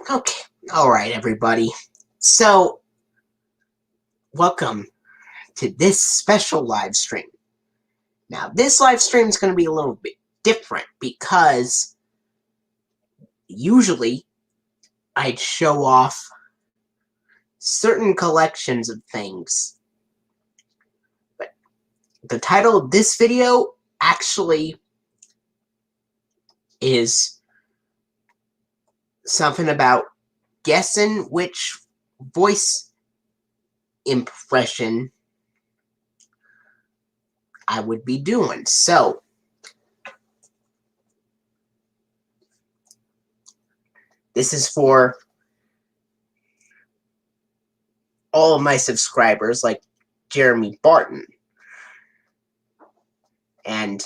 Okay, alright everybody. So, welcome to this special live stream. Now, this live stream is going to be a little bit different because usually I'd show off certain collections of things. But the title of this video actually is something about guessing which voice impression I would be doing. So, this is for all of my subscribers, like Jeremy Barton. And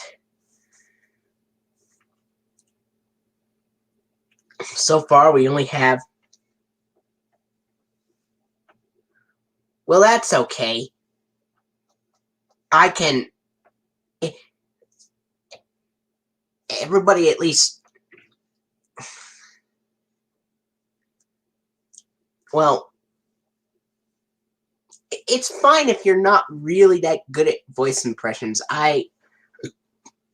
so far, we only have... Well, that's okay. I can... Everybody at least... Well, it's fine if you're not really that good at voice impressions. I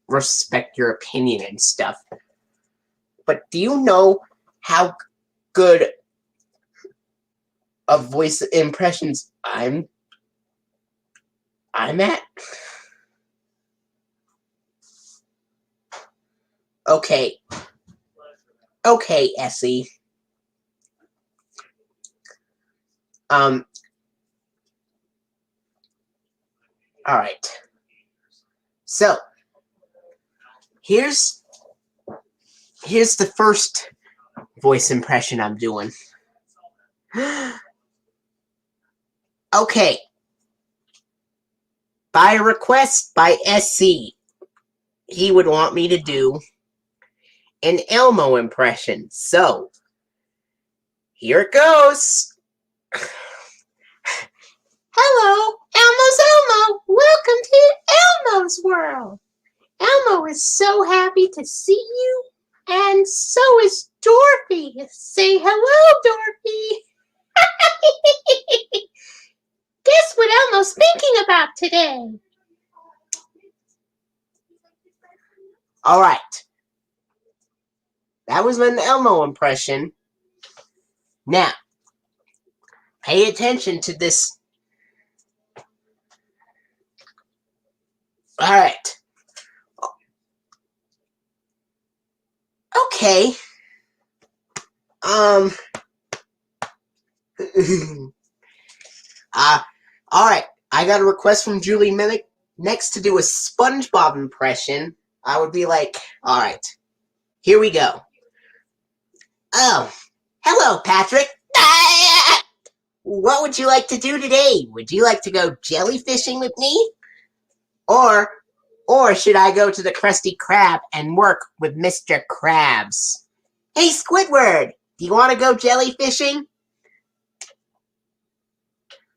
respect your opinion and stuff. But do you know how good of voice impressions I'm at? Okay. Okay, Essie. Alright. So, here's the first voice impression I'm doing. Okay. By request by SC, he would want me to do an Elmo impression. So, here it goes. Hello, Elmo. Welcome to Elmo's world. Elmo is so happy to see you, and so is Dorothy. Say hello, Dorothy. Guess what Elmo's thinking about today? Alright. That was an Elmo impression. Now, pay attention to this. Alright. Okay. Alright. I got a request from Julie Minnick next to do a Spongebob impression. I would be like, alright. Here we go. Oh. Hello, Patrick. What would you like to do today? Would you like to go jellyfishing with me? Or should I go to the Krusty Krab and work with Mr. Krabs? Hey, Squidward, do you want to go jellyfishing?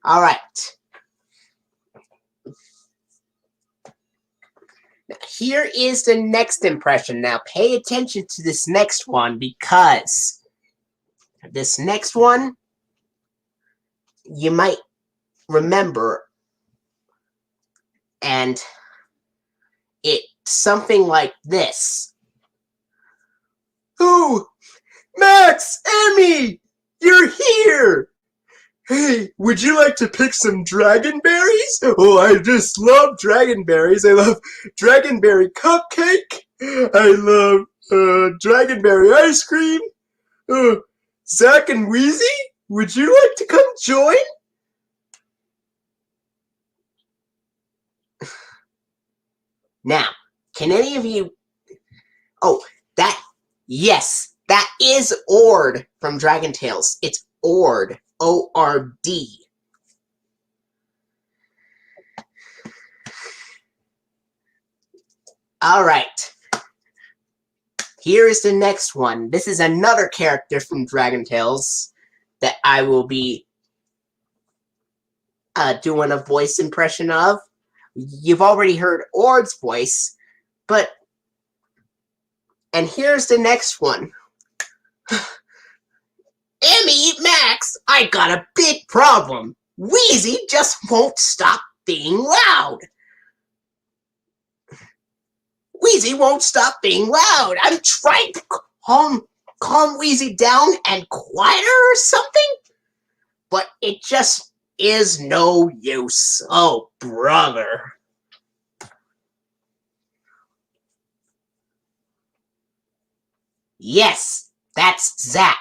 Alright. Here is the next impression. Now, pay attention to this next one because this next one you might remember, and it's something like this. Oh, Max, Emmy, you're here. Hey, would you like to pick some dragonberries? Oh, I just love dragonberries. I love dragonberry cupcake. I love dragonberry ice cream. Zach and Wheezy, would you like to come join? Now, can any of you... Oh, yes, that is Ord from Dragon Tales. It's Ord. O-R-D. Alright. Here is the next one. This is another character from Dragon Tales that I will be doing a voice impression of. You've already heard Ord's voice, but... And here's the next one. Ernie, Max, I got a big problem. Wheezy just won't stop being loud. Wheezy won't stop being loud. I'm trying to calm Wheezy down and quiet her or something, but it just is no use. Oh, brother. Yes, that's Zach.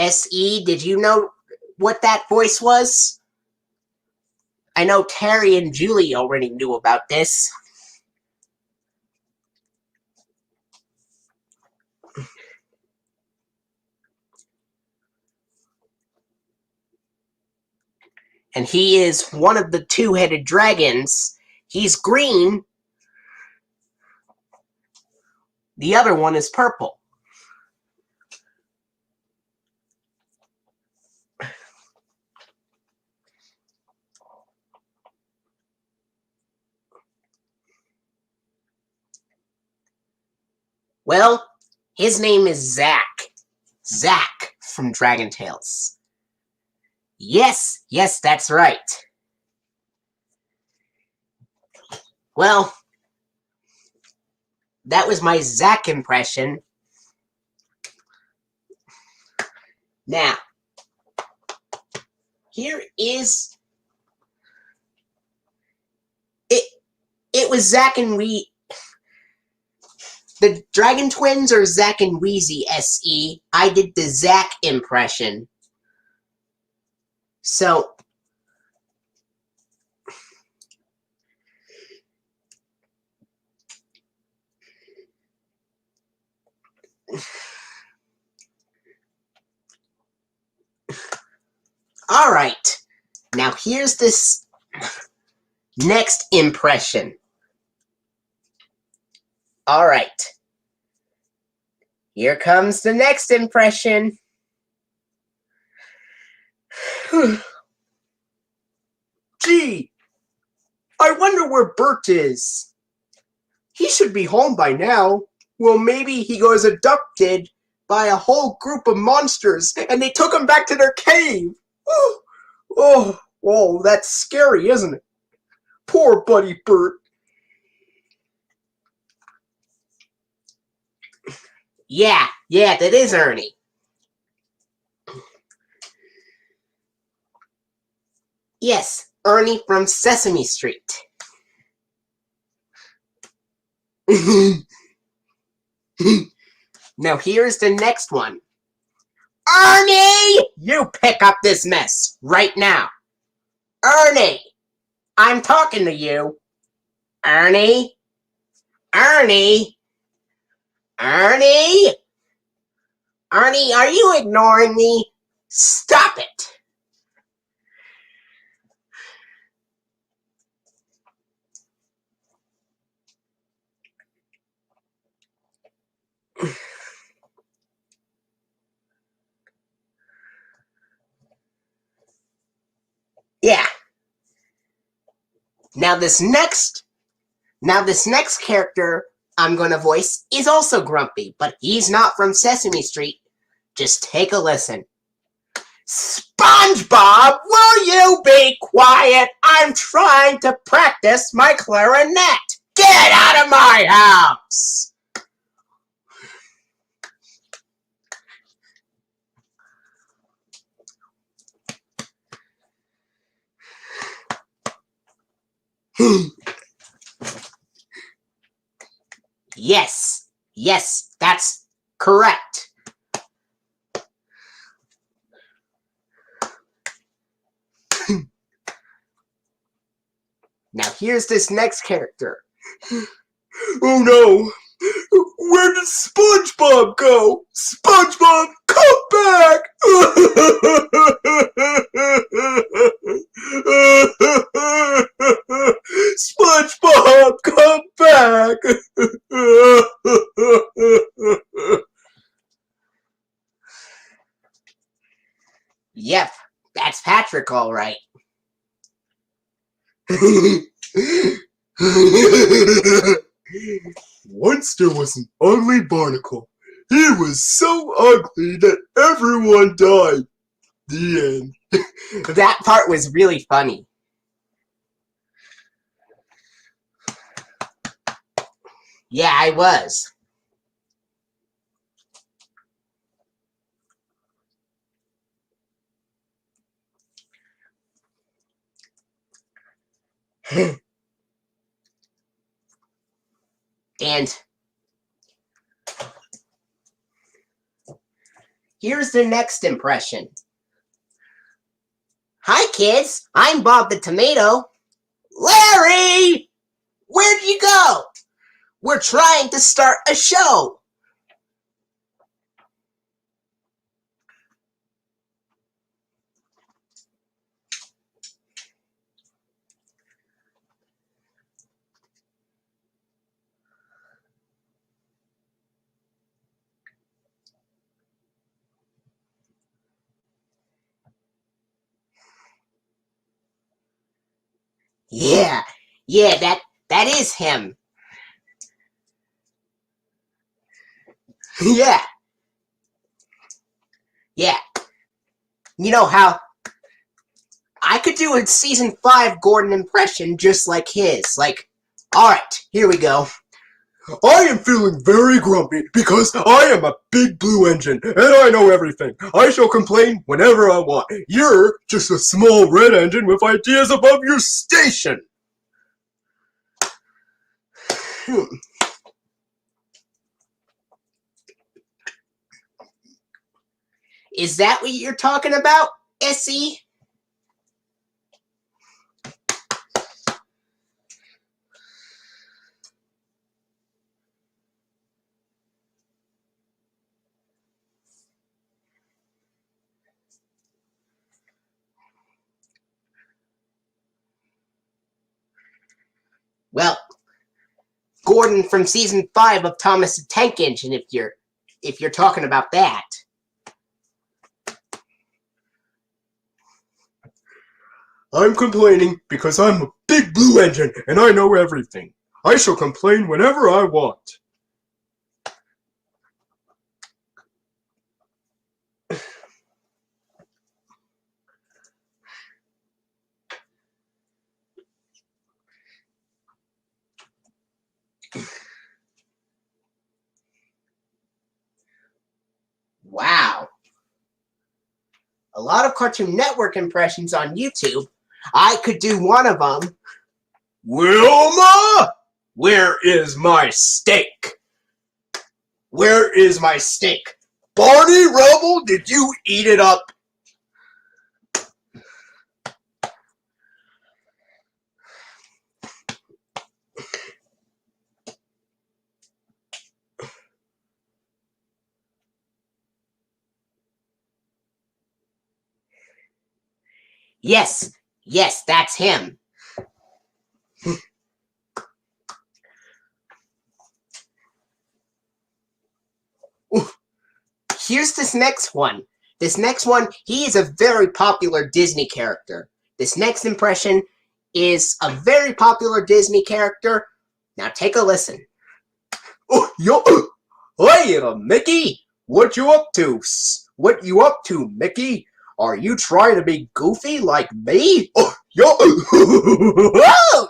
SE, did you know what that voice was? I know Terry and Julie already knew about this. And he is one of the two-headed dragons. He's green. The other one is purple. Well, his name is Zach. Zach from Dragon Tales. Yes, that's right. Well, that was my Zach impression. Now, here is... It was Zach and the Dragon Twins are Zach and Wheezy, SE. I did the Zach impression. So... Alright. Now here's this next impression. Alright. Here comes the next impression. Gee, I wonder where Bert is. He should be home by now. Well, maybe he was abducted by a whole group of monsters and they took him back to their cave. Oh, that's scary, isn't it? Poor buddy Bert. Yeah, that is Ernie. Yes, Ernie from Sesame Street. Now here's the next one. Ernie! You pick up this mess right now. Ernie! I'm talking to you. Ernie? Ernie? Ernie? Ernie, are you ignoring me? Stop it! Yeah. Now this next character I'm going to voice is also grumpy, but he's not from Sesame Street. Just take a listen. Spongebob, will you be quiet? I'm trying to practice my clarinet. Get out of my house! Yes, that's correct. Now here's this next character. Oh no! Where did SpongeBob go? SpongeBob, come back! SpongeBob, come back! Patrick all right. Once there was an ugly barnacle. He was so ugly that everyone died. The end. That part was really funny. Yeah, I was. And here's the next impression. Hi, kids. I'm Bob the Tomato. Larry! Where'd you go? We're trying to start a show. Yeah, that is him. Yeah. You know how I could do a season 5 Gordon impression just like his. Like, alright, here we go. I am feeling very grumpy because I am a big blue engine and I know everything. I shall complain whenever I want. You're just a small red engine with ideas above your station. Is that what you're talking about, Essie? Well, Gordon from season 5 of Thomas the Tank Engine, if you're talking about that. I'm complaining because I'm a big blue engine and I know everything. I shall complain whenever I want. Wow. A lot of Cartoon Network impressions on YouTube. I could do one of them. Wilma! Where is my steak? Where is my steak? Barney Rubble, did you eat it up? Yes, that's him. Here's this next one. This next one, he is a very popular Disney character. This next impression is a very popular Disney character. Now take a listen. Oh, yo, hey, Mickey, what you up to? What you up to, Mickey? Are you trying to be goofy like me? Oh, yo, Whoa!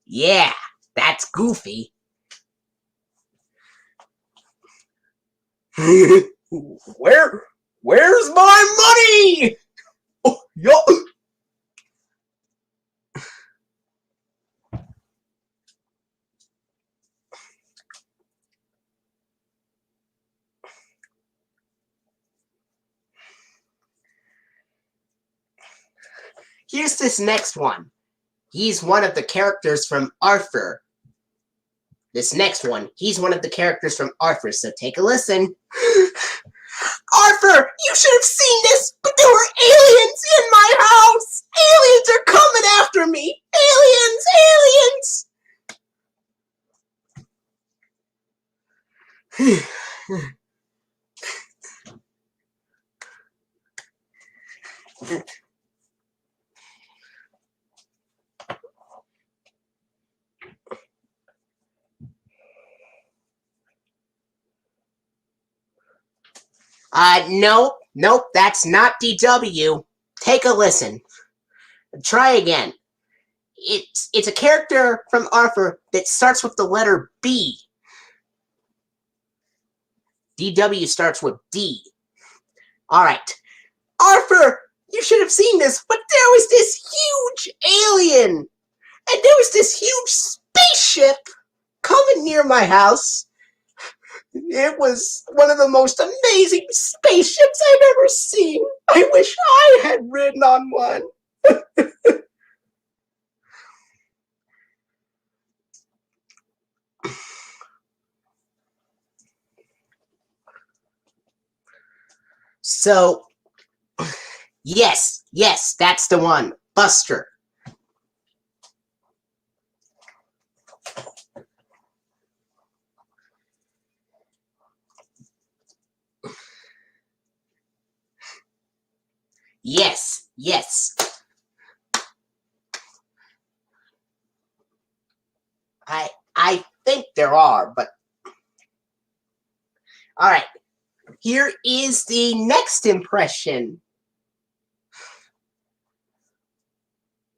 Yeah, that's Goofy. Where's my money? Oh, yo. Here's this next one. He's one of the characters from Arthur. This next one, he's one of the characters from Arthur, so take a listen. Arthur, you should have seen this, but there were aliens in my house! Aliens are coming after me! Aliens! Nope, that's not DW. Take a listen. Try again. It's a character from Arthur that starts with the letter B. DW starts with D. Alright. Arthur, you should have seen this, but there was this huge alien! And there was this huge spaceship coming near my house. It was one of the most amazing spaceships I've ever seen. I wish I had ridden on one. So, yes, that's the one. Buster. Yes. I think there are, but... Alright, here is the next impression.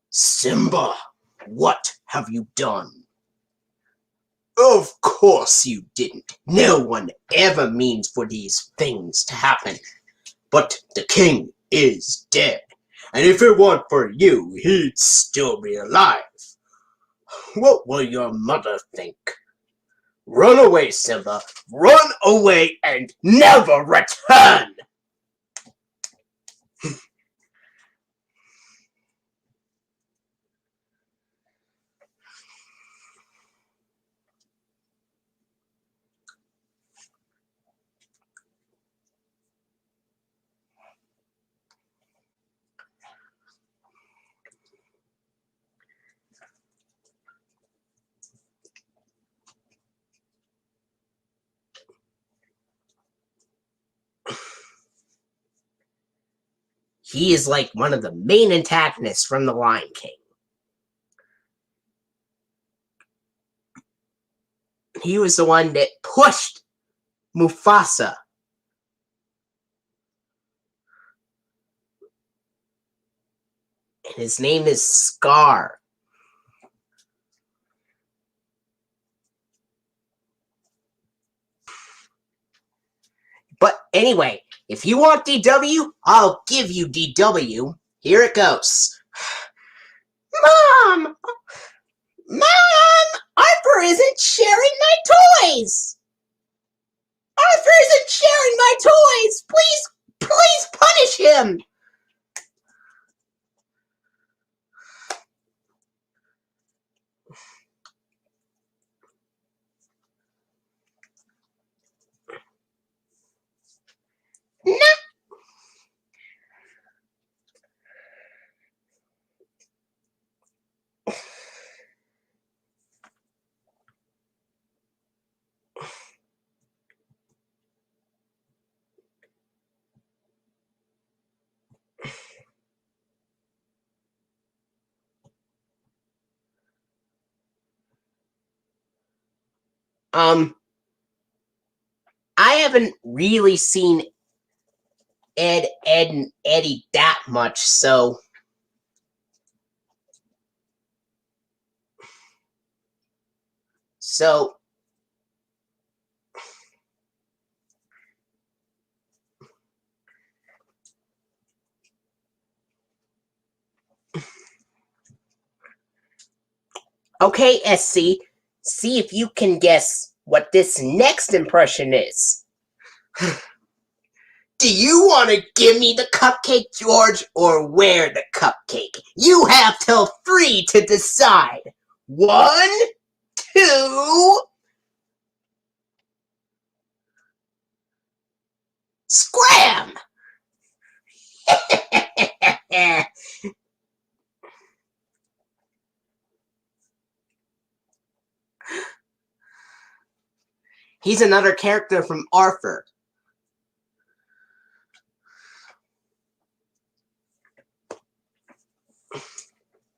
Simba, what have you done? Of course you didn't. No one ever means for these things to happen. But the king is dead. And if it weren't for you, he'd still be alive. What will your mother think? Run away, Simba. Run away and never return! He is like one of the main antagonists from The Lion King. He was the one that pushed Mufasa. And his name is Scar. But anyway, if you want DW, I'll give you DW. Here it goes. Mom! Arthur isn't sharing my toys! Arthur isn't sharing my toys! Please punish him! No! I haven't really seen Ed, and Eddie that much, so... Okay, SC, see if you can guess what this next impression is. Do you want to give me the cupcake, George, or wear the cupcake? You have till 3 to decide. 1, 2... Scram! He's another character from Arthur.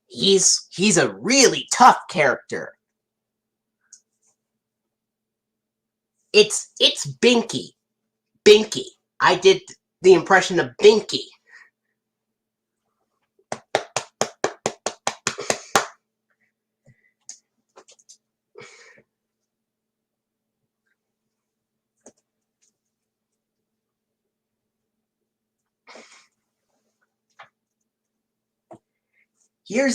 He's a really tough character. It's Binky. Binky. I did the impression of Binky. Here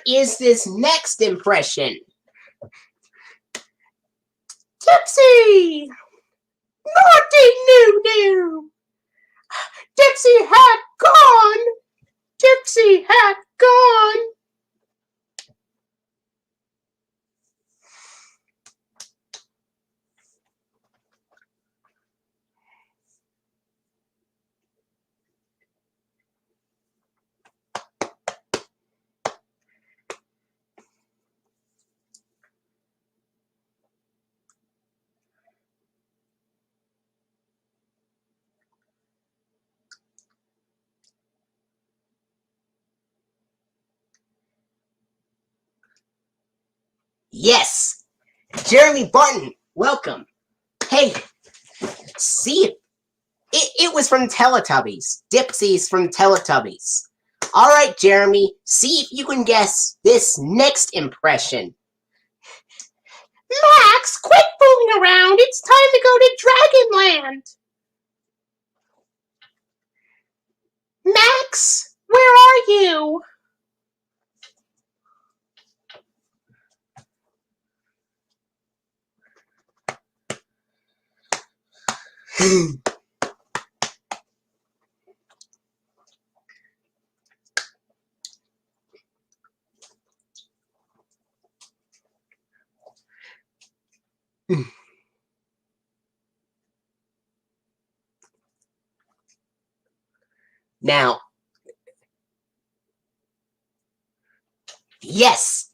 is this next impression. Dipsy! Naughty Noo-Noo! Dipsy hat gone! Dipsy hat gone! Yes! Jeremy Barton, welcome. Hey, see, it was from Teletubbies. Dipsy's from Teletubbies. All right, Jeremy, see if you can guess this next impression. Max, quit fooling around. It's time to go to Dragonland. Max, where are you? Now, yes,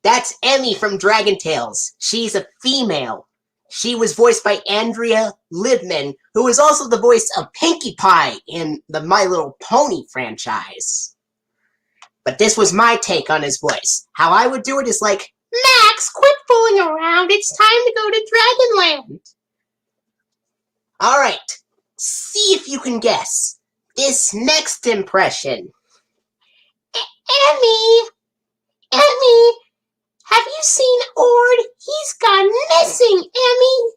that's Emmy from Dragon Tales. She's a female. She was voiced by Andrea Libman, who is also the voice of Pinkie Pie in the My Little Pony franchise. But this was my take on his voice. How I would do it is like, Max, quit fooling around. It's time to go to Dragonland. All right, see if you can guess this next impression. Emmy, have you seen Ord? He's gone missing, Emmy.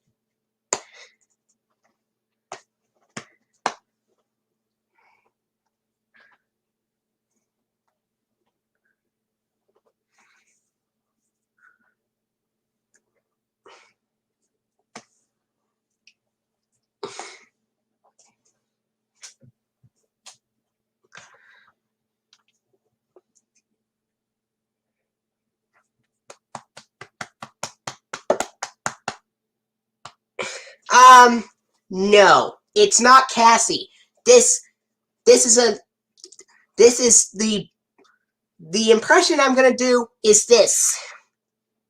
No, it's not Cassie. This is the impression I'm gonna do is this.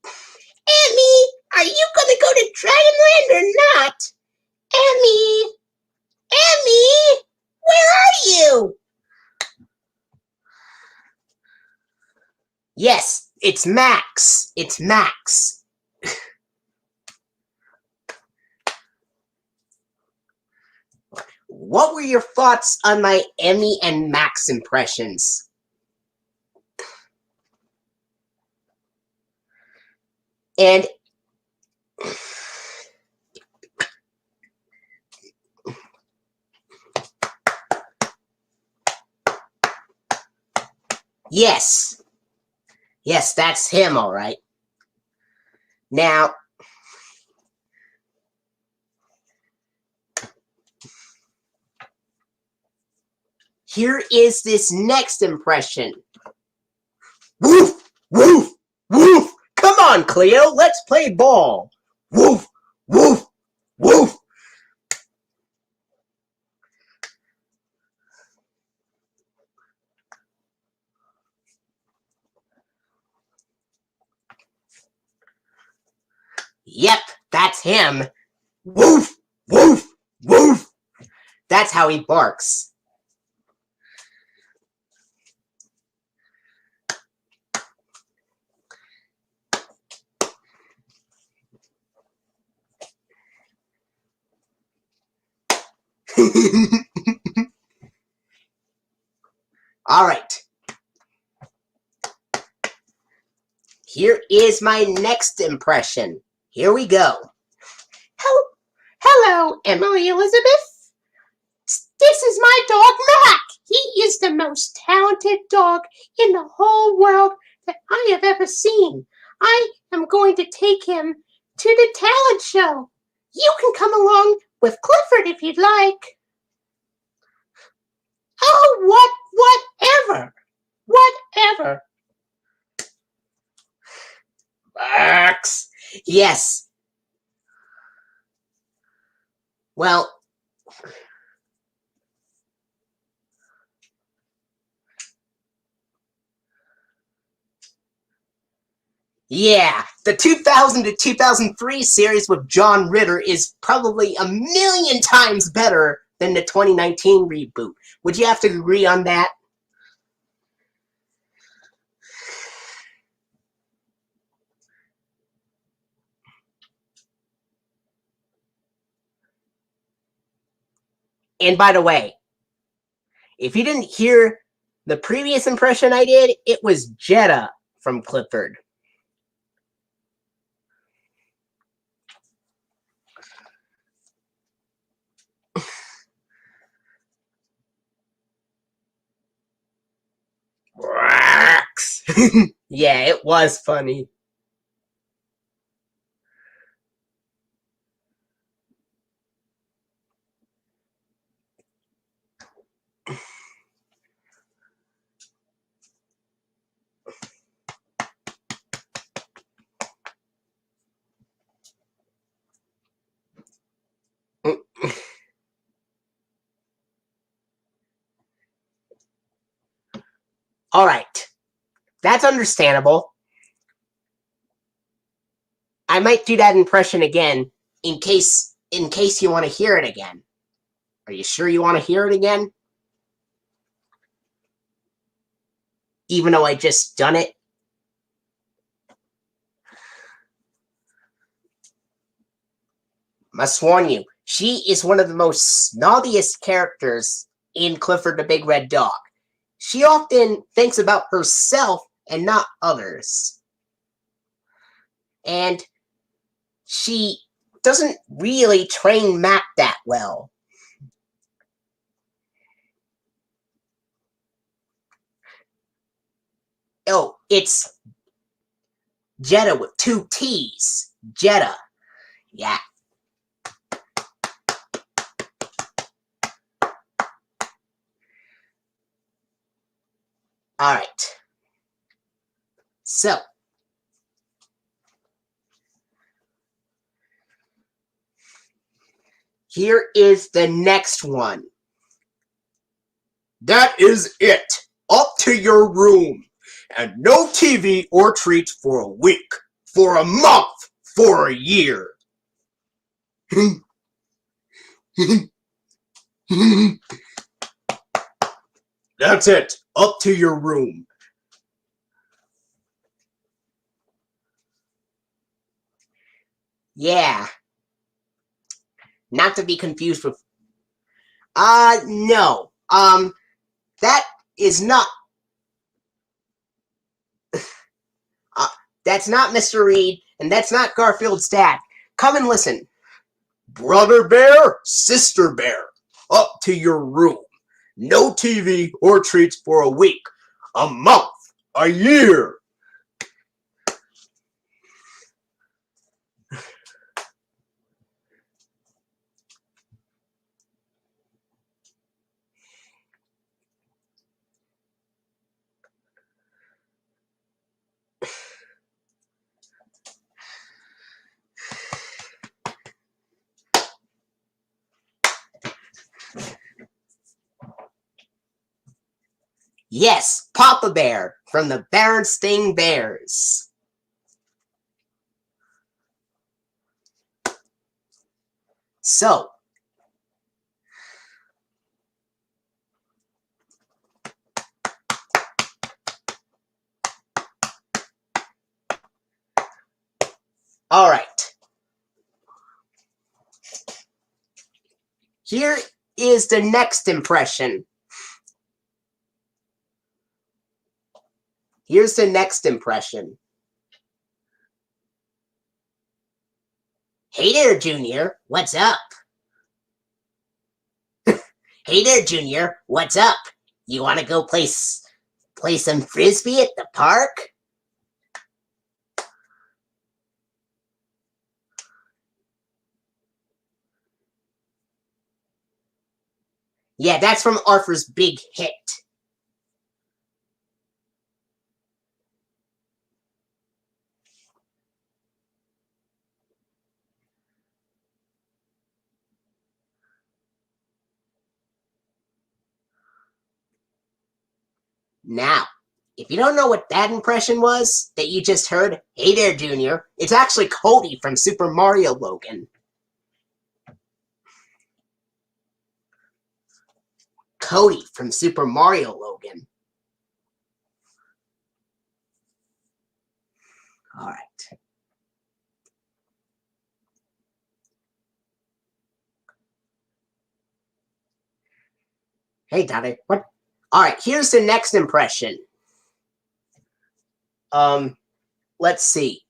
Emmy, are you gonna go to Dragonland or not? Emmy, where are you? Yes, it's Max. It's Max. What were your thoughts on my Emmy and Max impressions? And yes, that's him, all right. Now, here is this next impression. Woof, woof, woof. Come on, Cleo, let's play ball. Woof, woof, woof. him. Woof, woof, woof. That's how he barks. All right. Here is my next impression. Here we go. Hello, Emily Elizabeth. This is my dog, Mac. He is the most talented dog in the whole world that I have ever seen. I am going to take him to the talent show. You can come along with Clifford if you'd like. Oh, whatever. Max. Yes. Well, yeah, the 2000 to 2003 series with John Ritter is probably 1,000,000 times better than the 2019 reboot. Would you have to agree on that? And by the way, if you didn't hear the previous impression I did, it was Jetta from Clifford. Yeah, it was funny. All right, that's understandable. I might do that impression again in case you want to hear it again. Are you sure you want to hear it again? Even though I just done it? Must warn you, she is one of the most snobbiest characters in Clifford the Big Red Dog. She often thinks about herself and not others. And she doesn't really train Mac that well. Oh, it's Jetta with 2 T's. Jetta. Yeah. All right. So, here is the next one. That is it. Up to your room. And no TV or treats for a week, for a month, for a year. That's it. Up to your room. Yeah. Not to be confused with... no. That is not... that's not Mr. Reed, and that's not Garfield's dad. Come and listen. Brother Bear, Sister Bear, up to your room. No TV or treats for a week, a month, a year. Yes, Papa Bear from the Berenstain Bears. So, all right. Here is the next impression. Here's the next impression. Hey there, Junior. What's up? Hey there, Junior. What's up? You want to go play some frisbee at the park? Yeah, that's from Arthur's big hit. Now, if you don't know what that impression was that you just heard, hey there, Junior, it's actually Cody from Super Mario Logan. Cody from Super Mario Logan. All right. Hey, Daddy, what? All right, here's the next impression. Let's see.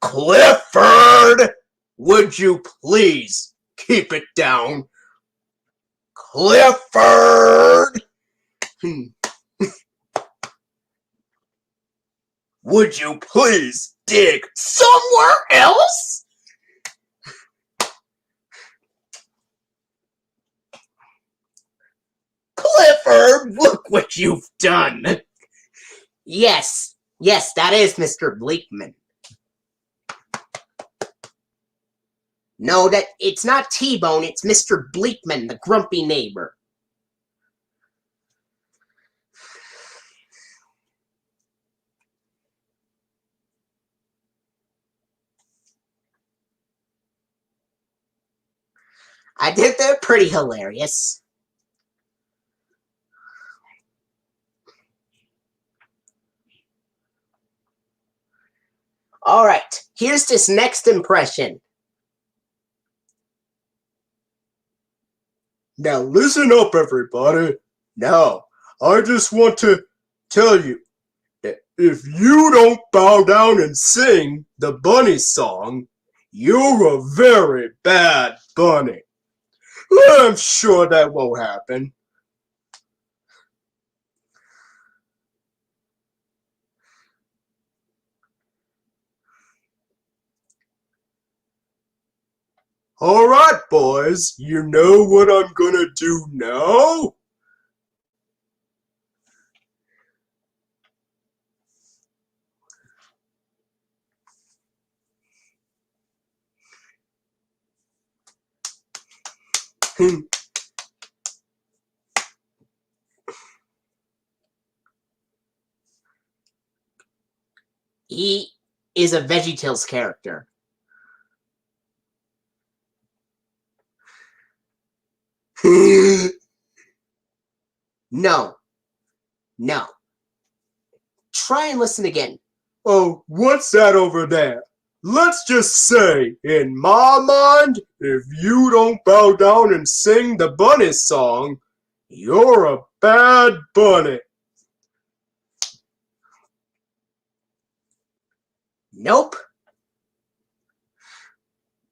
Clifford, would you please keep it down? Clifford! Would you please dig somewhere else? Clifford, look what you've done. Yes, that is Mr. Bleakman. No, it's not T-Bone, it's Mr. Bleakman, the grumpy neighbor. I think they're pretty hilarious. All right, here's this next impression. Now listen up, everybody. Now, I just want to tell you, if you don't bow down and sing the bunny song, you're a very bad bunny. I'm sure that won't happen. All right, boys, you know what I'm gonna do now? He is a VeggieTales character. No. Try and listen again. Oh, what's that over there? Let's just say, in my mind, if you don't bow down and sing the bunny song, you're a bad bunny. Nope.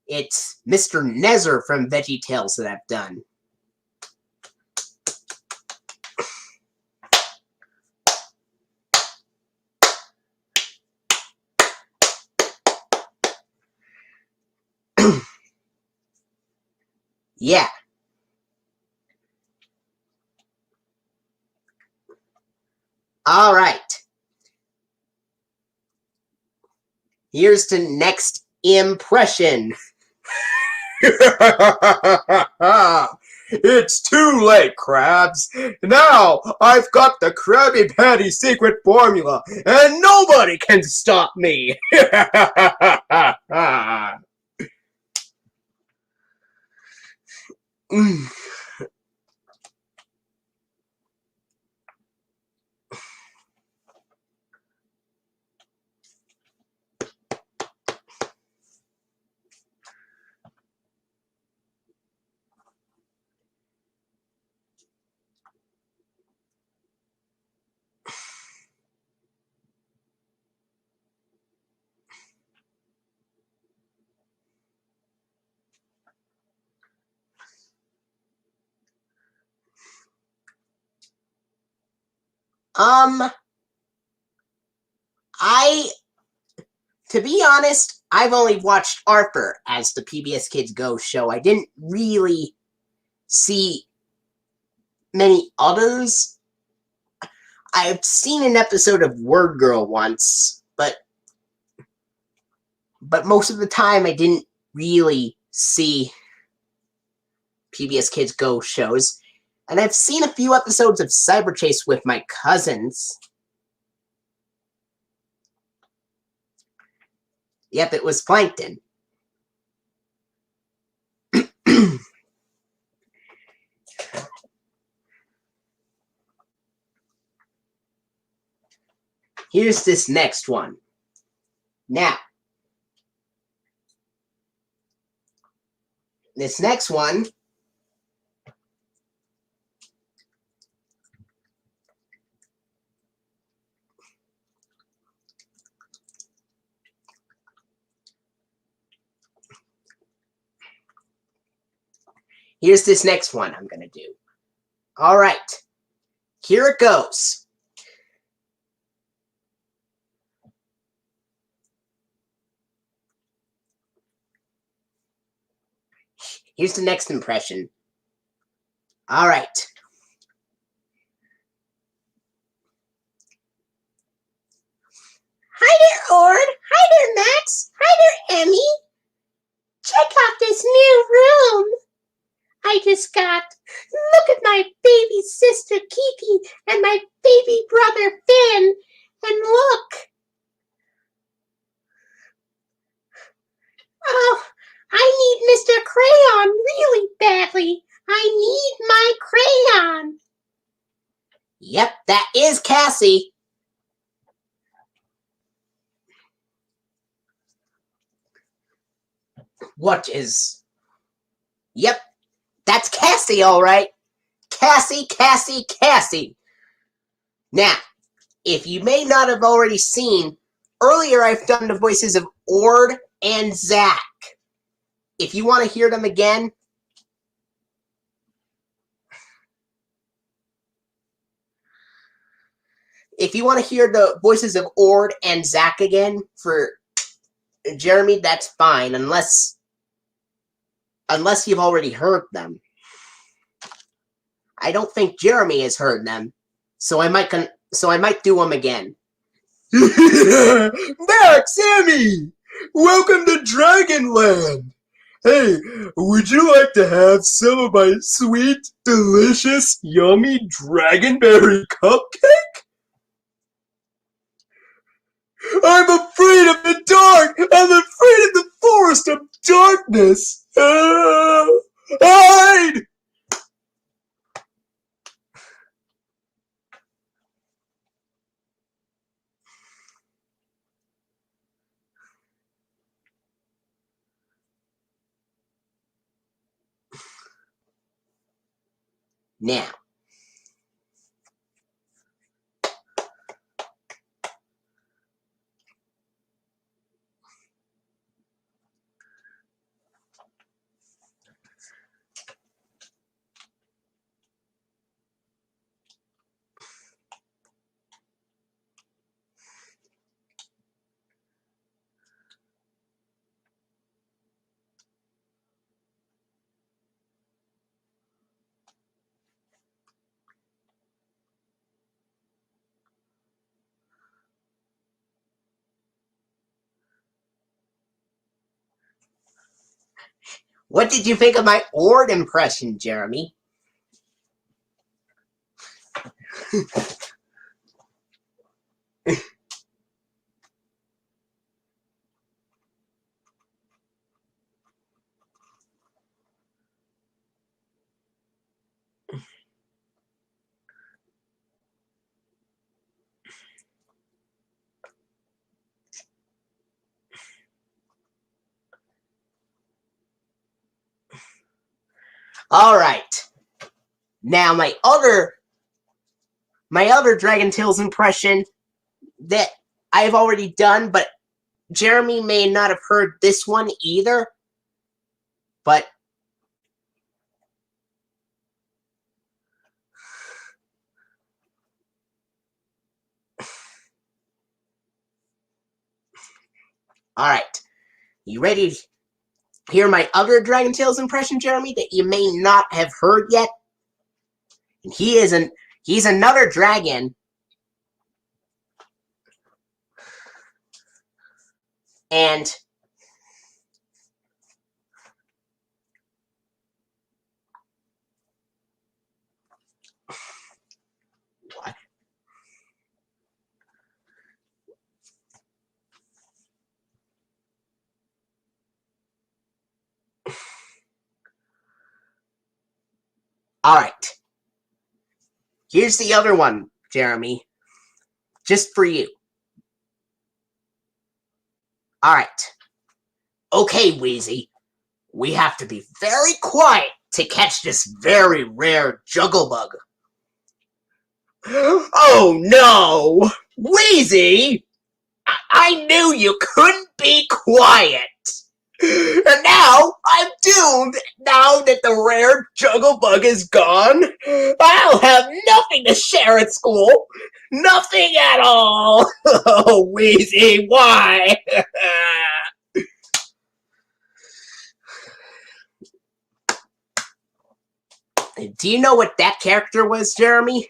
It's Mr. Nezer from VeggieTales that I've done. Yeah. All right. Here's the next impression. It's too late, Krabs. Now I've got the Krabby Patty secret formula, and nobody can stop me. Mm. I, to be honest, I've only watched Arthur as the PBS Kids Go show. I didn't really see many others. I've seen an episode of Word Girl once, but most of the time I didn't really see PBS Kids Go shows. And I've seen a few episodes of Cyber Chase with my cousins. Yep, it was Plankton. Here's this next one. Now, this next one Here's this next one I'm going to do. All right. Here it goes. Here's the next impression. All right. Hi there, Ord. Hi there, Max. Hi there, Emmy. Check out this new room I just got. Look at my baby sister, Kiki, and my baby brother, Finn. And look. Oh, I need Mr. Crayon really badly. I need my crayon. Yep, that is Cassie. What is... Yep, that's Cassie, all right. Cassie, Cassie, Cassie. Now, if you may not have already seen, earlier I've done the voices of Ord and Zach. If you want to hear them again, if you want to hear the voices of Ord and Zach again for Jeremy, that's fine, unless you've already heard them. I don't think Jeremy has heard them, so I might do them again. Max, Emmy! Welcome to Dragonland! Hey, would you like to have some of my sweet, delicious, yummy dragonberry cupcake? I'm afraid of the dark! I'm afraid of the forest of darkness! Hide! Now, what did you think of my Ord impression, Jeremy? All right. Now my other Dragon Tales impression that I've already done, but Jeremy may not have heard this one either. But all right, you ready to hear my other Dragon Tales impression, Jeremy, that you may not have heard yet? And he's another dragon. And what? All right. Here's the other one, Jeremy. Just for you. All right. Okay, Wheezy. We have to be very quiet to catch this very rare jugglebug. Oh no! Wheezy! I knew you couldn't be quiet! And now I'm doomed. Now that the rare jugglebug is gone, I'll have nothing to share at school. Nothing at all. Oh, Wheezy, why? Do you know what that character was, Jeremy?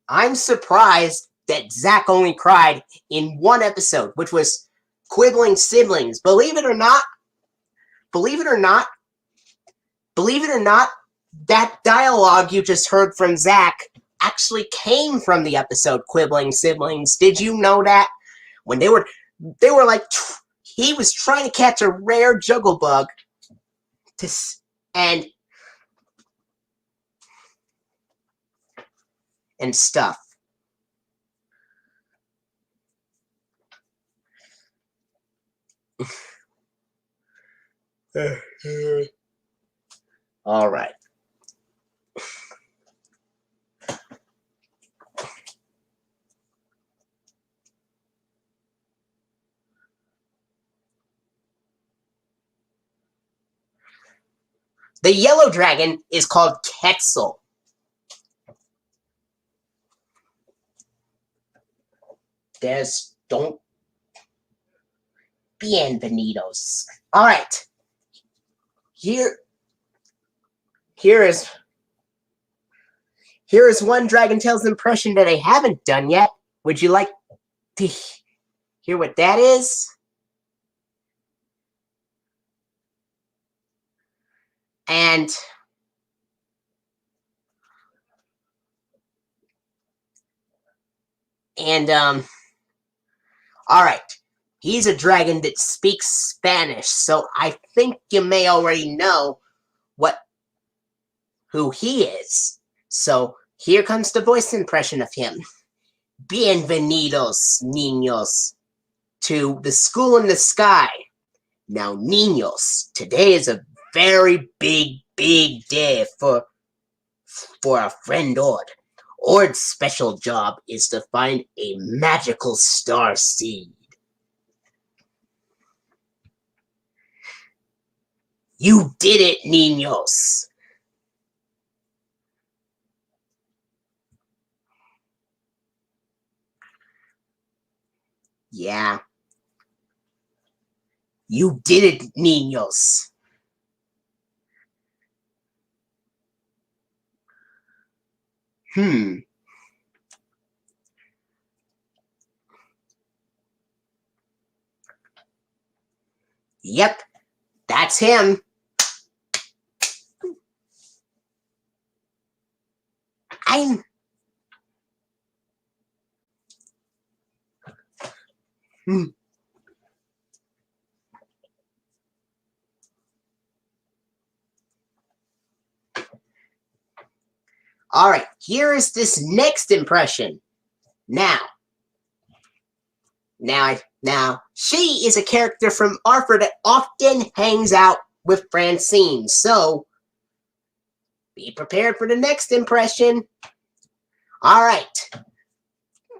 I'm surprised that Zach only cried in one episode, which was Quibbling Siblings. Believe it or not, that dialogue you just heard from Zach actually came from the episode Quibbling Siblings. Did you know that? When they were like, he was trying to catch a rare jugglebug and stuff. All right. The yellow dragon is called Quetzal. Don't bienvenidos. All right. Here is one Dragon Tales impression that I haven't done yet. Would you like to hear what that is? And all right. He's a dragon that speaks Spanish, so I think you may already know who he is. So here comes the voice impression of him. Bienvenidos, niños, to the school in the sky. Now, niños, today is a very big day for our friend Ord. Ord's special job is to find a magical star seed. You did it, niños. Yeah. You did it, niños. Yep, that's him. I'm... Alright, here is this next impression. Now, she is a character from Arthur that often hangs out with Berenstain, so be prepared for the next impression. Alright.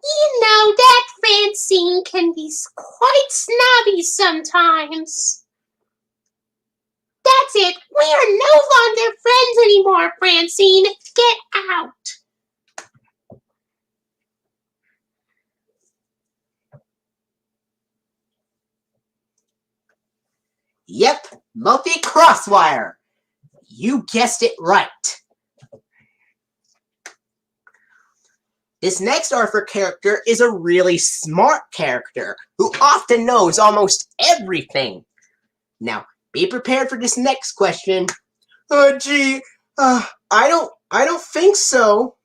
You know, that Francine can be quite snobby sometimes. That's it. We are no longer friends anymore, Francine. Get out. Yep, multi-crosswire. You guessed it right. This next Arthur character is a really smart character who often knows almost everything. Now, be prepared for this next question. Gee, I don't think so.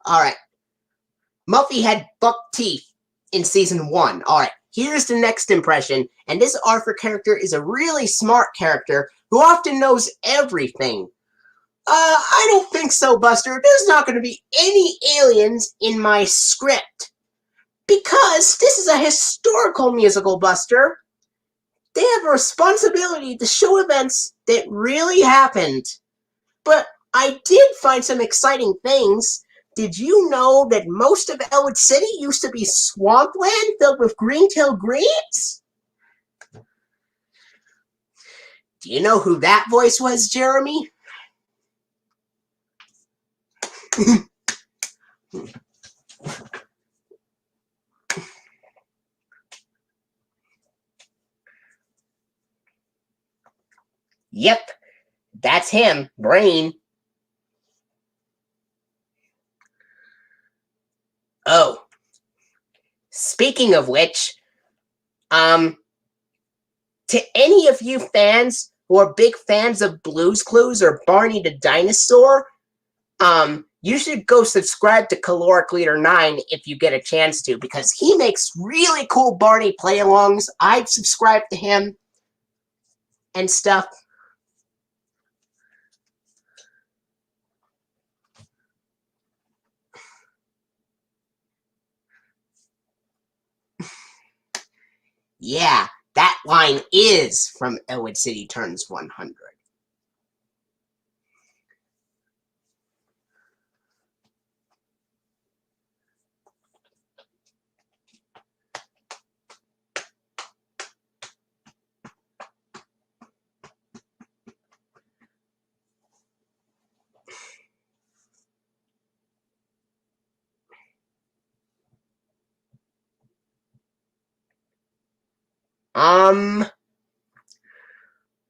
Alright. Muffy had buck teeth in season 1. Alright, here's the next impression. And this Arthur character is a really smart character who often knows everything. I don't think so, Buster. There's not going to be any aliens in my script. Because this is a historical musical, Buster. They have a responsibility to show events that really happened. But I did find some exciting things. Did you know that most of Elwood City used to be swampland filled with green-tailed greens? Do you know who that voice was, Jeremy? Yep, that's him, Brain. Oh, speaking of which, to any of you fans who are big fans of Blue's Clues or Barney the Dinosaur, you should go subscribe to Caloric Leader 9 if you get a chance to, because he makes really cool Barney play-alongs. I've subscribed to him and stuff. Yeah, that line is from Elwood City Turns 100.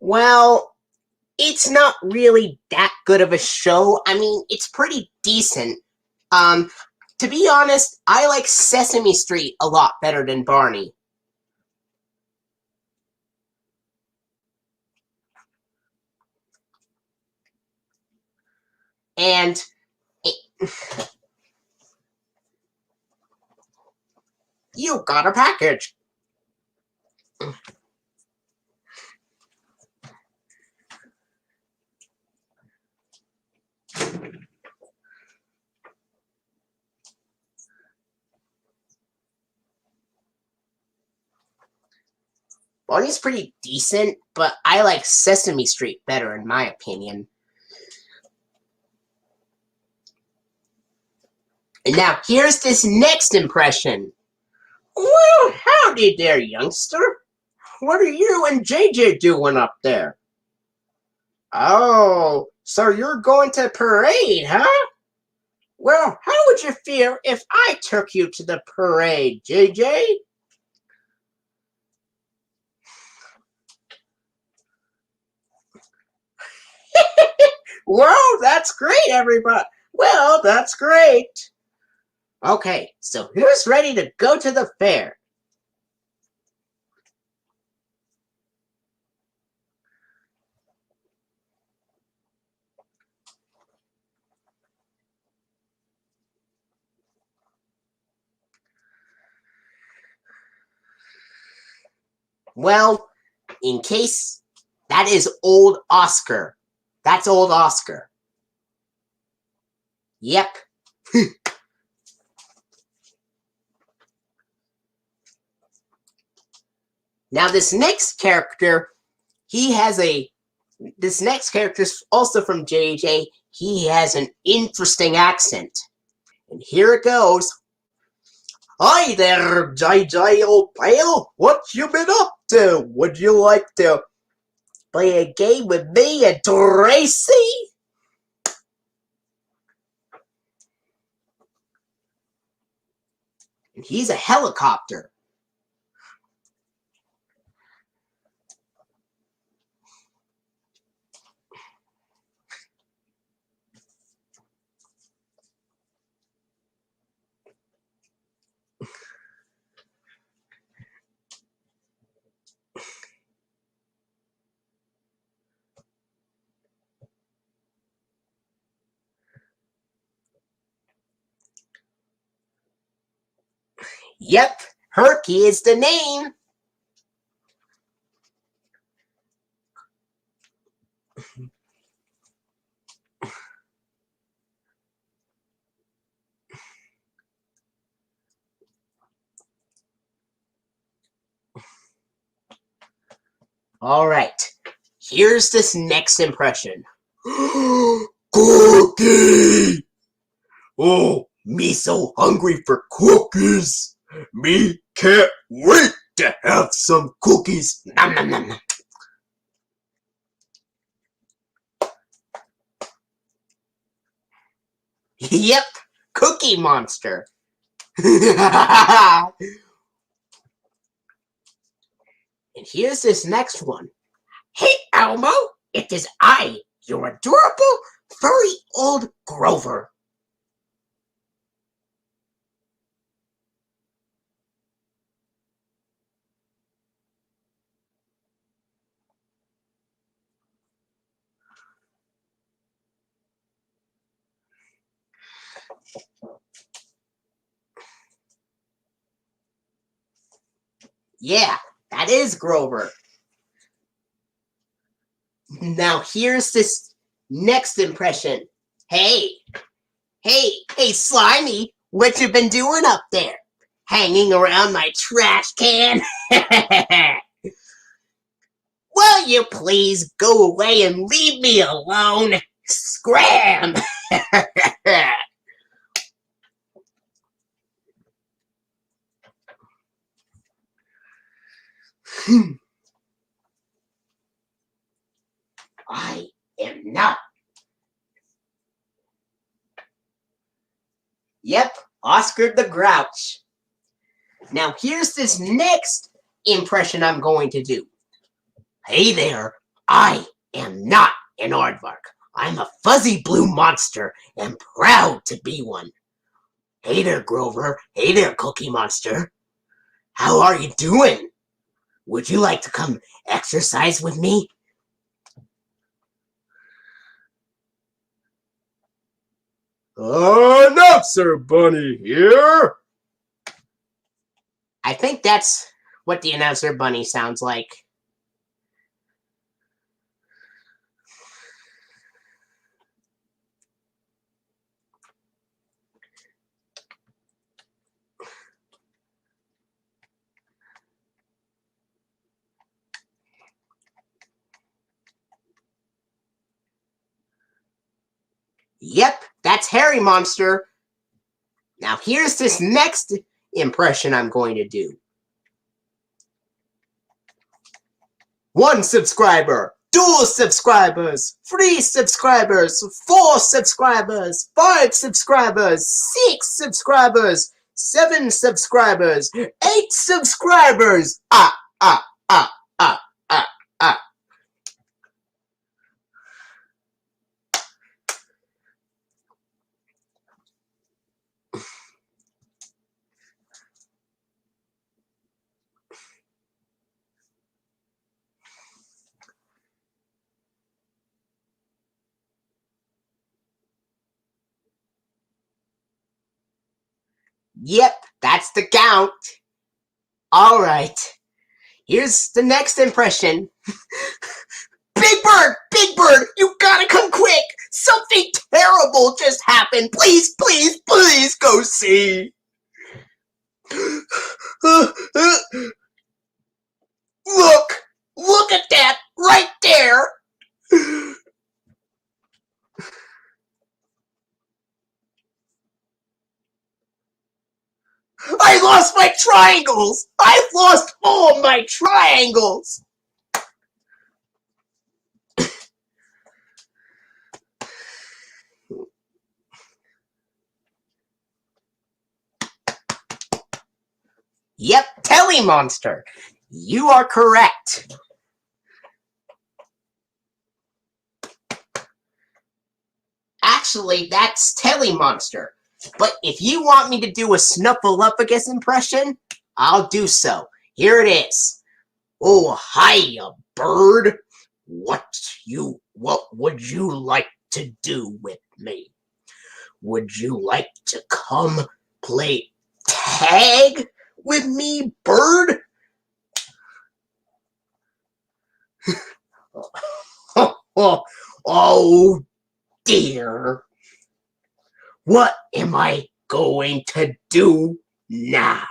Well, it's not really that good of a show. I mean, it's pretty decent. To be honest, I like Sesame Street a lot better than Barney. And you got a package. Barney's pretty decent, but I like Sesame Street better in my opinion. And now, here's this next impression. Well, howdy there, youngster. What are you and JJ doing up there? Oh, so you're going to parade, huh? Well, how would you feel if I took you to the parade, JJ? Well, that's great, everybody. Well, that's great. Okay, so who's ready to go to the fair? Well, in case, that is old Oscar. That's old Oscar. Yep. Now this next character, this next character is also from JJ. He has an interesting accent. And here it goes. Hi there, JJ, old pal. What you been up to? Would you like to play a game with me and Tracy? And he's a helicopter. Yep, Herky is the name. All right, here's this next impression. Cookie! Oh, me so hungry for cookies. Me can't wait to have some cookies. Nom nom nom nom. Yep, Cookie Monster. And here's this next one. Hey, Elmo, it is I, your adorable, furry old Grover. Yeah, that is Grover. Now here's this next impression. Hey, Slimy, what you been doing up there? Hanging around my trash can? Will you please go away and leave me alone? Scram! I am not. Yep, Oscar the Grouch. Now here's this next impression I'm going to do. Hey there, I am not an aardvark. I'm a fuzzy blue monster and proud to be one. Hey there, Grover. Hey there, Cookie Monster. How are you doing? Would you like to come exercise with me? Announcer Bunny here. I think that's what the announcer bunny sounds like. Yep, that's Harry Monster. Now here's this next impression I'm going to do. 1 subscriber, 2 subscribers, 3 subscribers, 4 subscribers, 5 subscribers, 6 subscribers, 7 subscribers, 8 subscribers. Ah, ah, ah, ah, ah, ah. Yep, that's the count. All right. Here's the next impression. Big Bird, you gotta come quick! Something terrible just happened! Please, please, please go see! Look at that, right there! I lost my triangles! I've lost all of my triangles! Yep, Telemonster. You are correct. Actually, that's Telemonster. But if you want me to do a Snuffleupagus impression, I'll do so. Here it is. Oh, hiya, bird. What would you like to do with me? Would you like to come play tag with me, bird? Oh dear. What am I going to do now?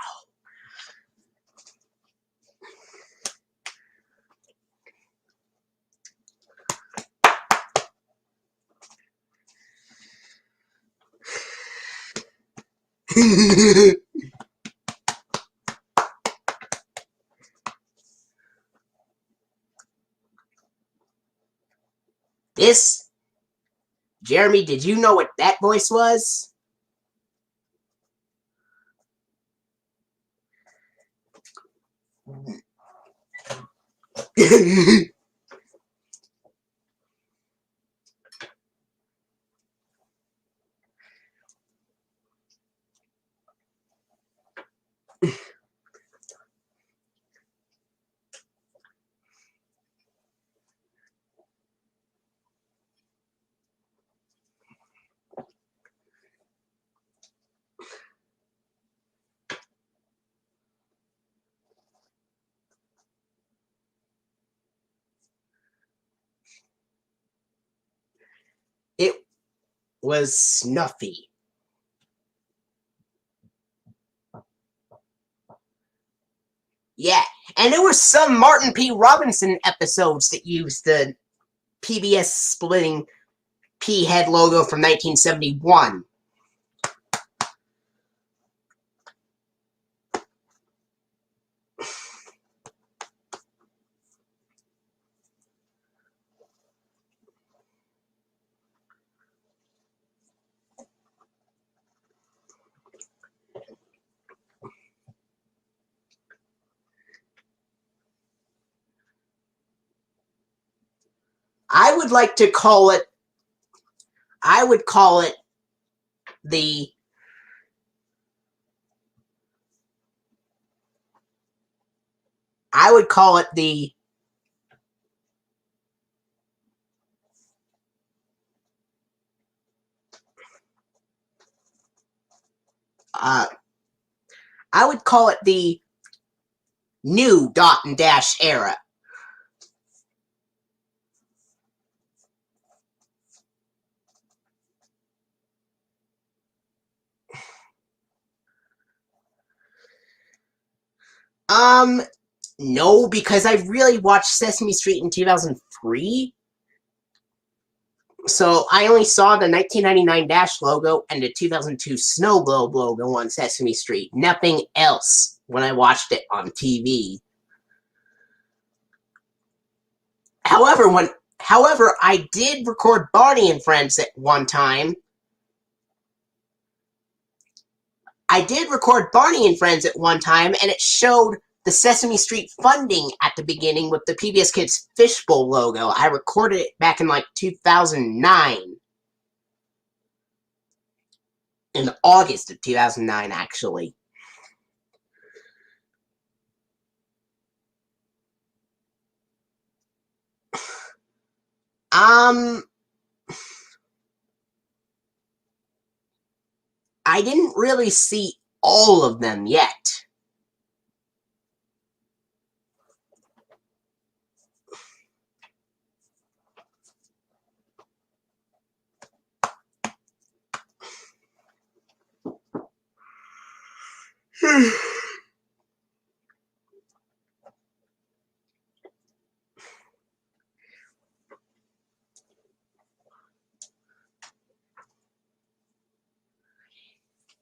Jeremy, did you know what that voice was? It was Snuffy. Yeah, and there were some Martin P. Robinson episodes that used the PBS splitting P-head logo from 1971. I would call it the new dot and dash era. No, because I really watched Sesame Street in 2003. So I only saw the 1999 Dash logo and the 2002 Snow Globe logo on Sesame Street. Nothing else when I watched it on TV. However, I did record Barney and Friends at one time. And it showed the Sesame Street funding at the beginning with the PBS Kids Fishbowl logo. I recorded it back in like 2009. In August of 2009, actually. I didn't really see all of them yet.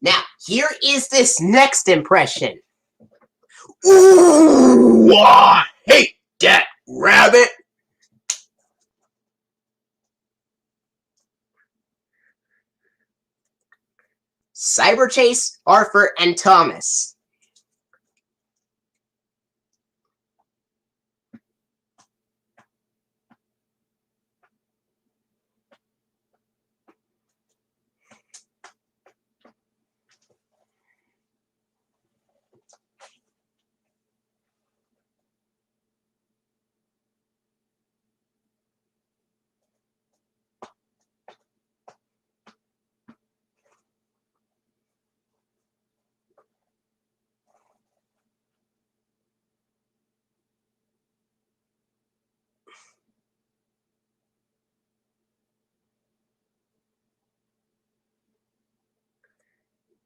Now, here is this next impression. Ooh, I hate that rabbit. Cyber Chase, Arthur, and Thomas.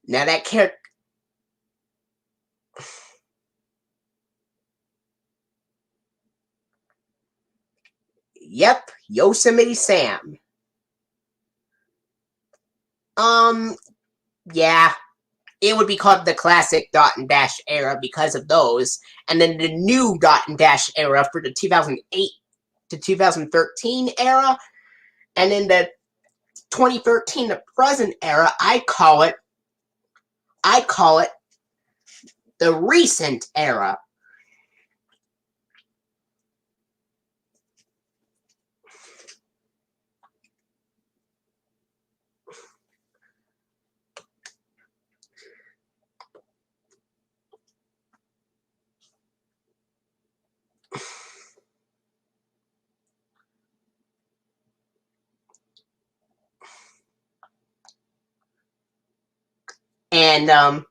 Now that character... Yep, Yosemite Sam. Yeah. It would be called the classic dot and dash era because of those. And then the new dot and dash era for the 2008 to 2013 era. And in the 2013 to present era, I call it the recent era. And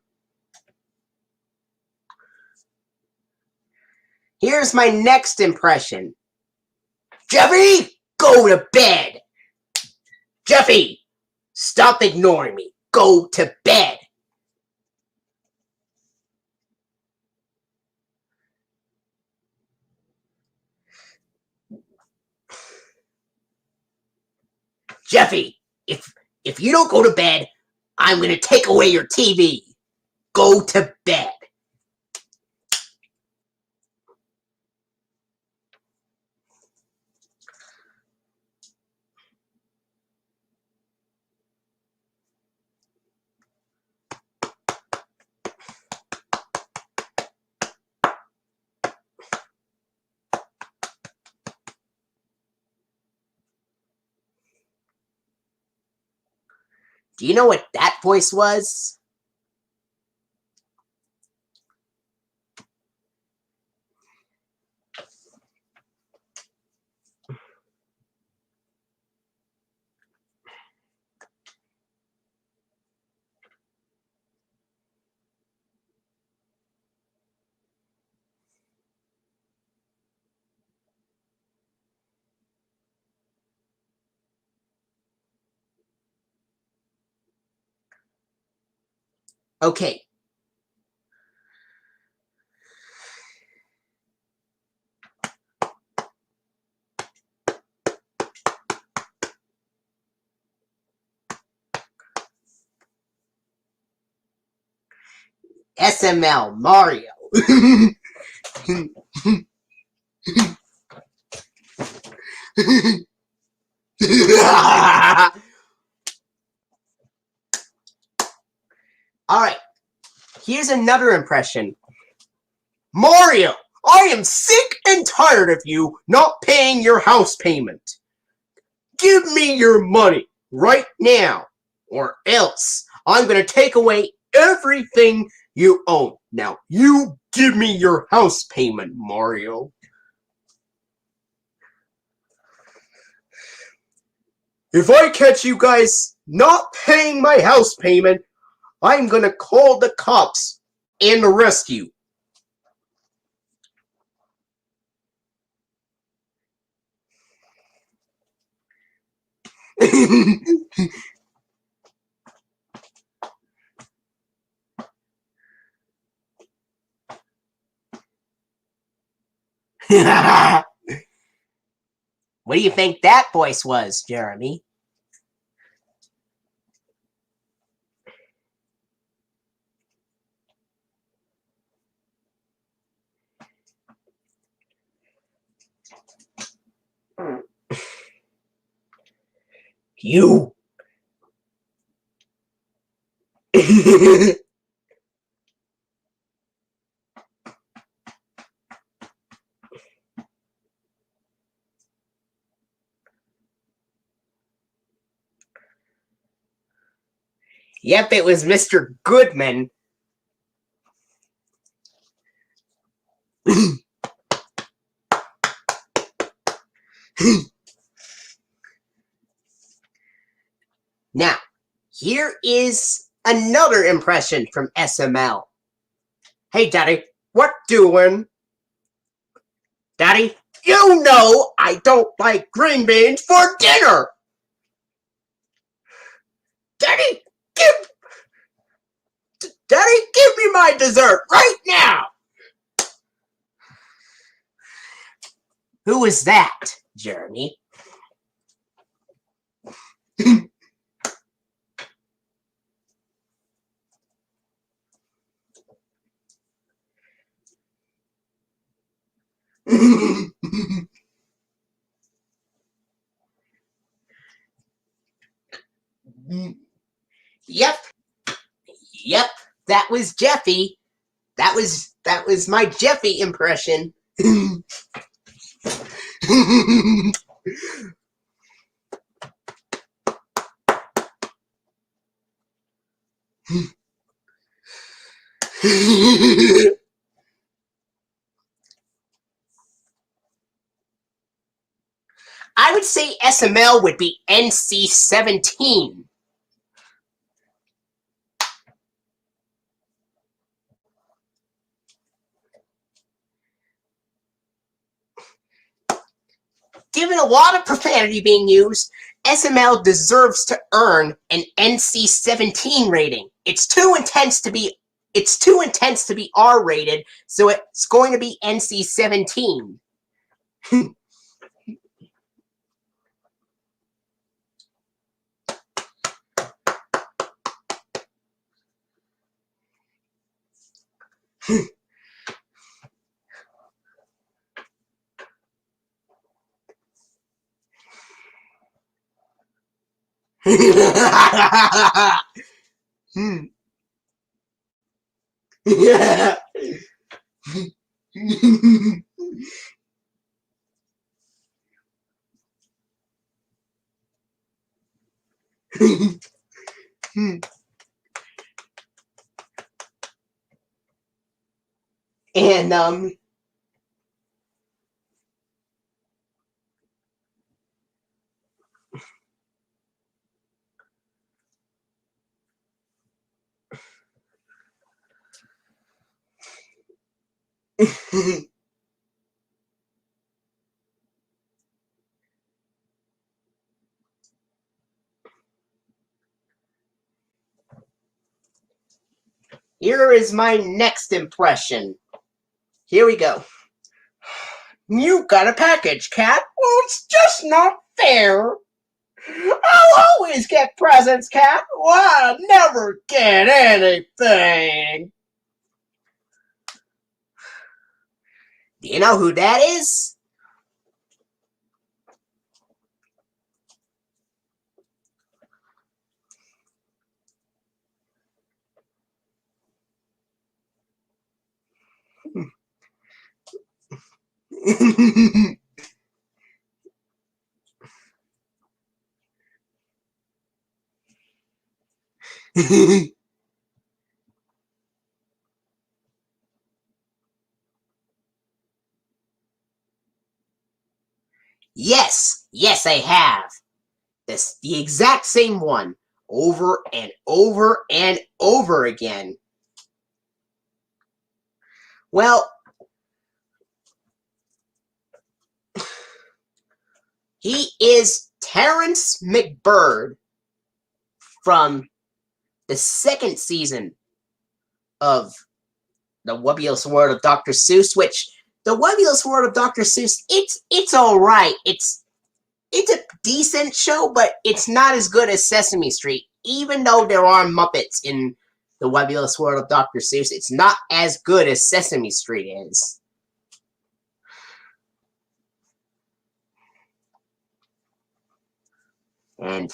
here's my next impression. Jeffy, go to bed. Jeffy, stop ignoring me. Go to bed. Jeffy, if you don't go to bed, I'm going to take away your TV. Go to bed. Do you know what that voice was? Okay. SML, Mario. Alright, here's another impression. Mario, I am sick and tired of you not paying your house payment. Give me your money right now, or else I'm going to take away everything you own. Now, you give me your house payment, Mario. If I catch you guys not paying my house payment, I'm going to call the cops and arrest you. What do you think that voice was, Jeremy? You. Yep, it was Mr. Goodman. Now, here is another impression from SML. Hey, Daddy, what doing? Daddy, you know I don't like green beans for dinner. Daddy, give me my dessert right now. Who is that, Jeremy? Yep, that was Jeffy. That was my Jeffy impression. I would say SML would be NC-17. Given a lot of profanity being used, SML deserves to earn an NC-17 rating. It's too intense to be R-rated, so it's going to be NC-17. And here is my next impression. Here we go. You got a package, Cat. Well, it's just not fair. I'll always get presents, Cat. Well, I never get anything. Do you know who that is? Yes, I have. The exact same one, over and over and over again. Well, he is Terrence McBird from the second season of The Wubbiest World of Dr. Seuss, which The Webulous World of Dr. Seuss, it's alright. It's a decent show, but it's not as good as Sesame Street. Even though there are Muppets in The Webulous World of Dr. Seuss, it's not as good as Sesame Street is. And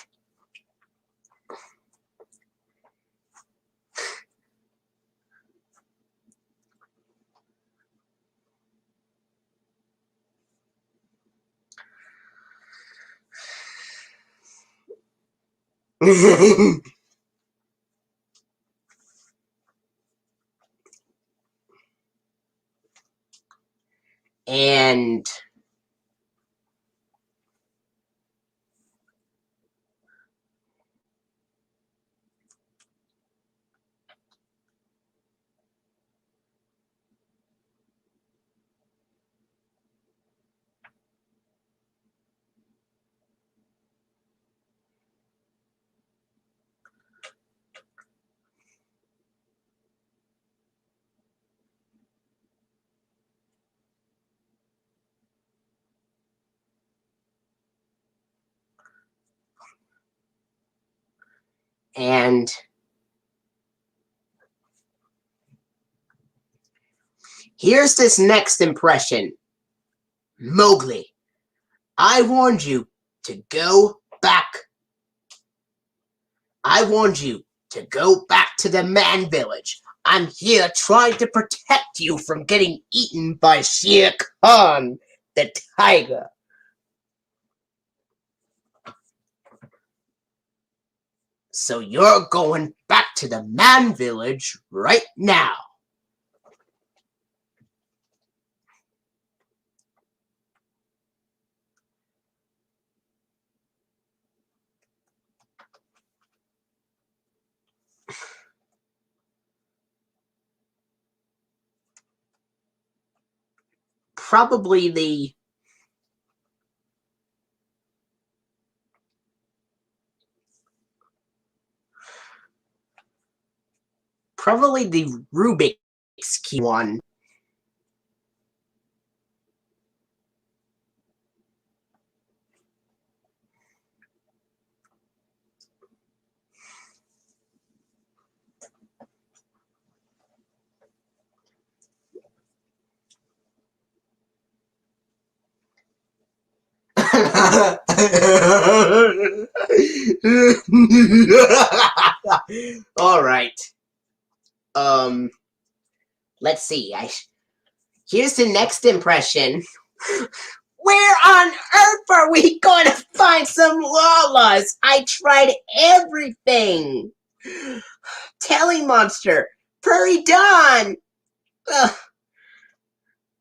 and here's this next impression. Mowgli, I warned you to go back. I warned you to go back to the man village. I'm here trying to protect you from getting eaten by Shere Khan, the tiger. So you're going back to the man village right now. Probably the Rubik's Cube one. All right. Let's see. Here's the next impression. Where on earth are we going to find some Lalas? I tried everything. Telly Monster, Prairie Dawn. Ugh.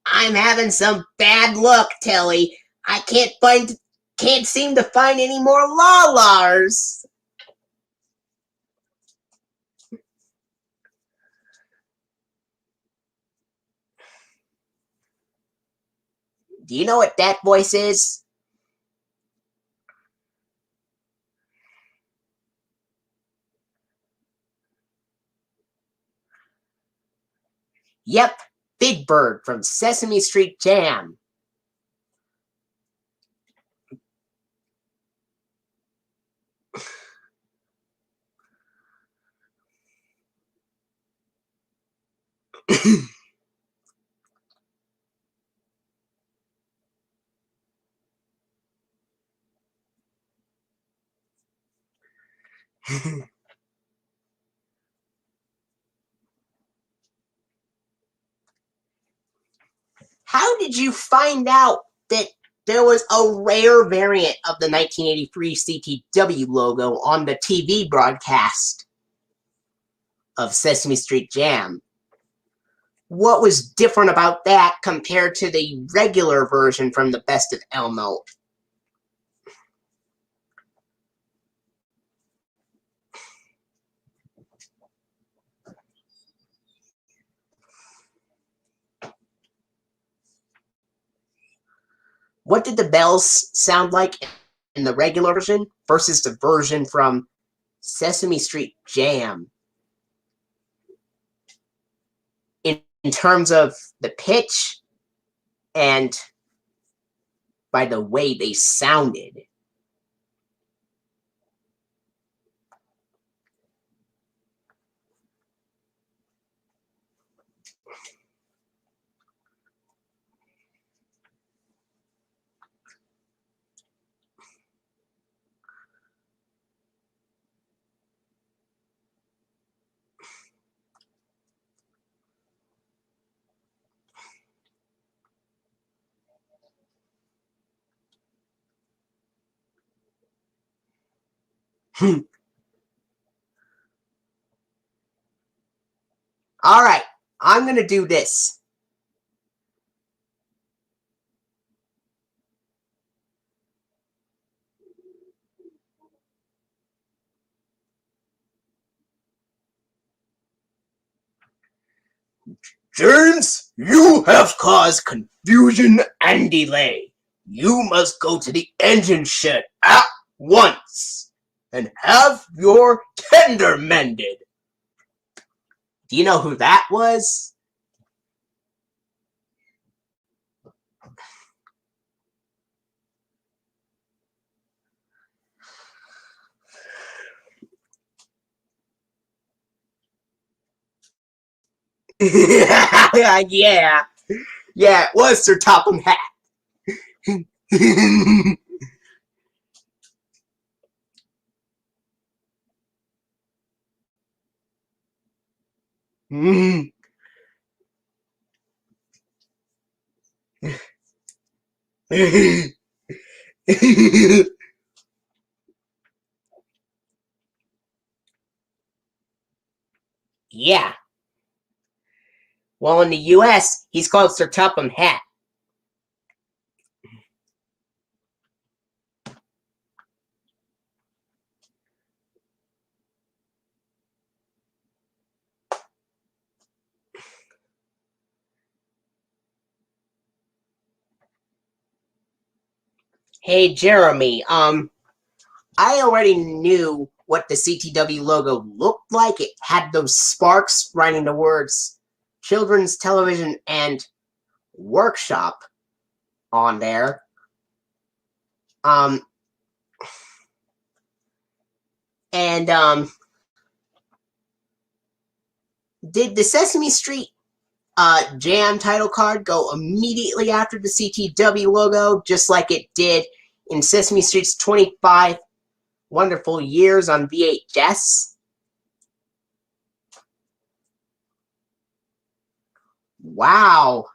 I'm having some bad luck, Telly. I can't seem to find any more Lalars. Do you know what that voice is? Yep, Big Bird from Sesame Street Jam. How did you find out that there was a rare variant of the 1983 CTW logo on the TV broadcast of Sesame Street Jam? What was different about that compared to the regular version from the Best of Elmo? What did the bells sound like in the regular version versus the version from Sesame Street Jam? In terms of the pitch, and by the way they sounded. All right, I'm going to do this. James, you have caused confusion and delay. You must go to the engine shed at once and have your tender mended. Do you know who that was? Yeah. Yeah, it was Sir Topham Hatt. Yeah. Well, in the US, he's called Sir Topham Hatt. Hey, Jeremy, I already knew what the CTW logo looked like. It had those sparks writing the words Children's Television and Workshop on there. Did the Sesame Street Jam title card go immediately after the CTW logo, just like it did in Sesame Street's 25 Wonderful Years on VHS? Wow.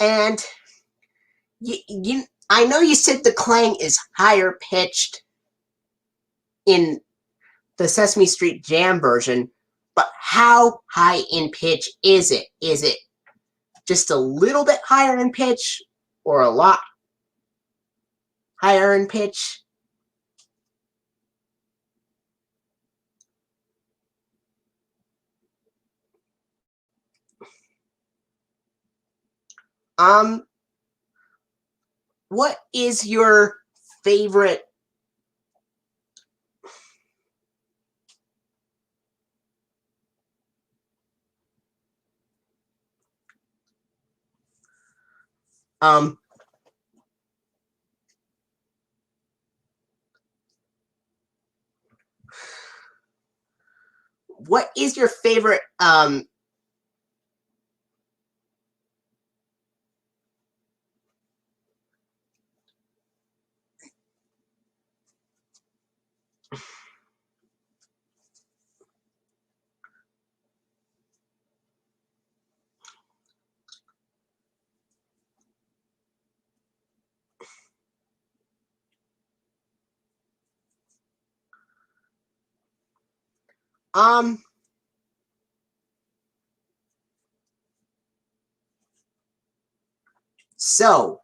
And I know you said the clang is higher pitched in the Sesame Street Jam version, but how high in pitch is it? Is it just a little bit higher in pitch or a lot higher in pitch? What is your favorite what is your favorite so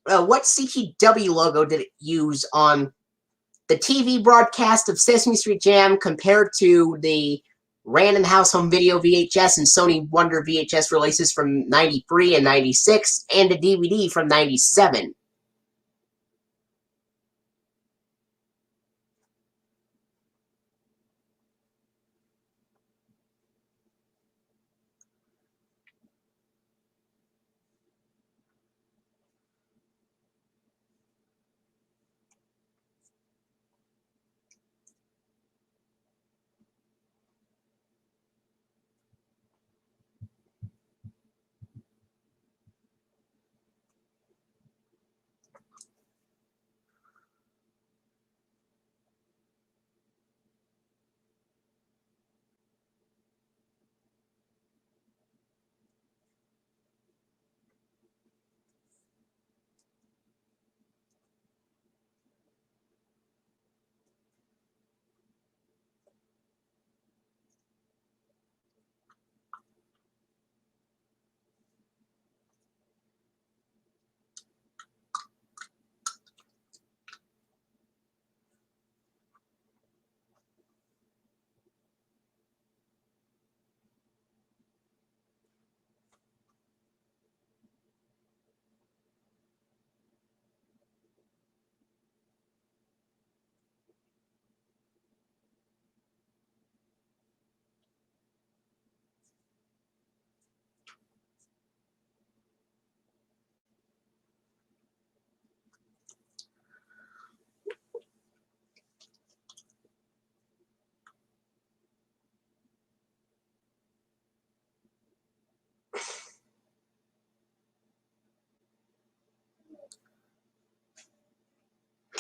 What CTW logo did it use on the TV broadcast of Sesame Street Jam compared to the Random House Home Video VHS and Sony Wonder VHS releases from 93 and 96, and a DVD from 97?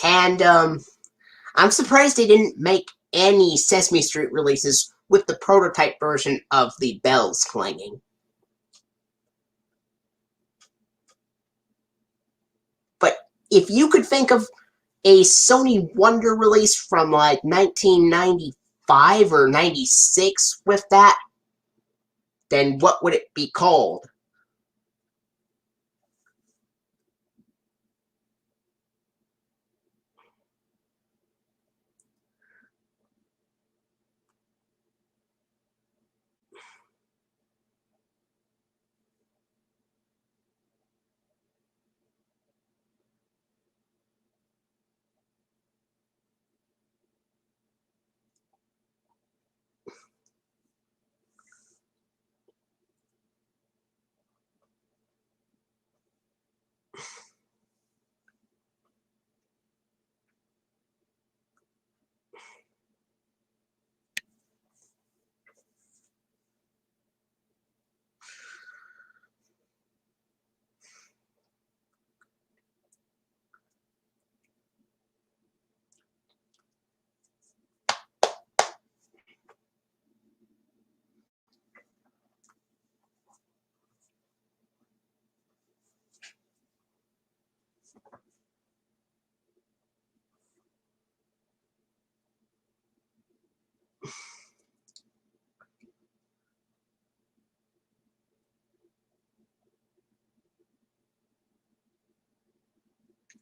And I'm surprised they didn't make any Sesame Street releases with the prototype version of the bells clanging. But if you could think of a Sony Wonder release from like 1995 or 96 with that, then what would it be called?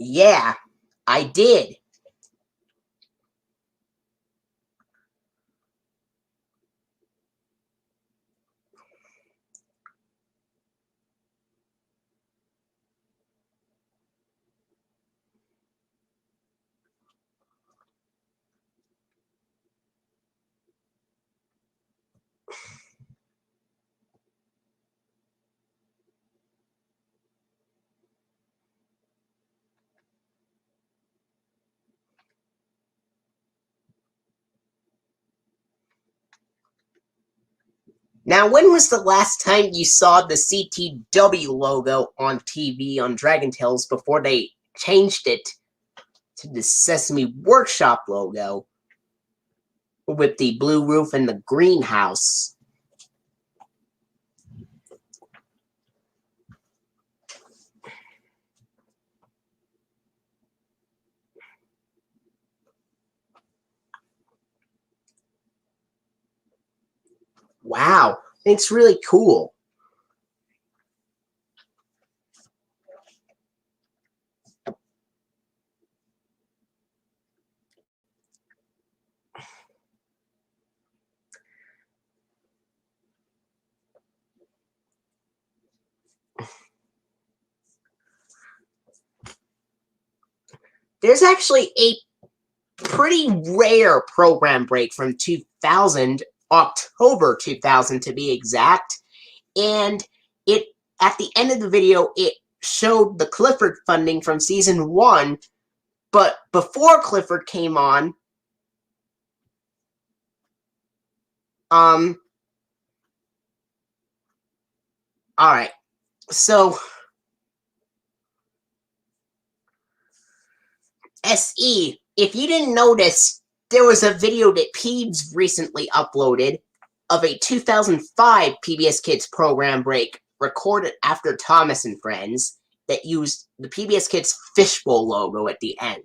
Yeah, I did. Now, when was the last time you saw the CTW logo on TV on Dragon Tales before they changed it to the Sesame Workshop logo with the blue roof and the greenhouse? Wow, it's really cool. There's actually a pretty rare program break from 2000, October 2000 to be exact, and it at the end of the video it showed the Clifford funding from season 1, but before Clifford came on, alright, so SE, if you didn't notice, there was a video that Peebs recently uploaded of a 2005 PBS Kids program break recorded after Thomas and Friends that used the PBS Kids fishbowl logo at the end.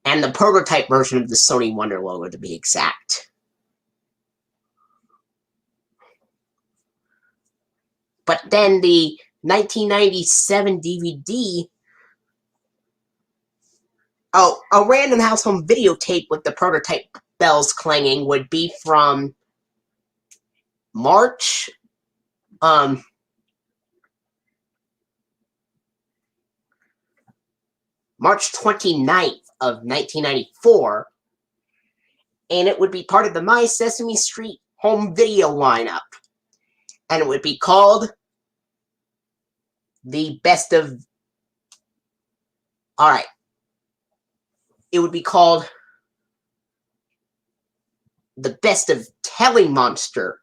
And the prototype version of the Sony Wonder logo, to be exact. But then the 1997 DVD, a Random House Home videotape with the prototype bells clanging would be from March, March 29th of 1994, and it would be part of the My Sesame Street home video lineup. And it would be called the Best of... Alright. It would be called the Best of Telemonster.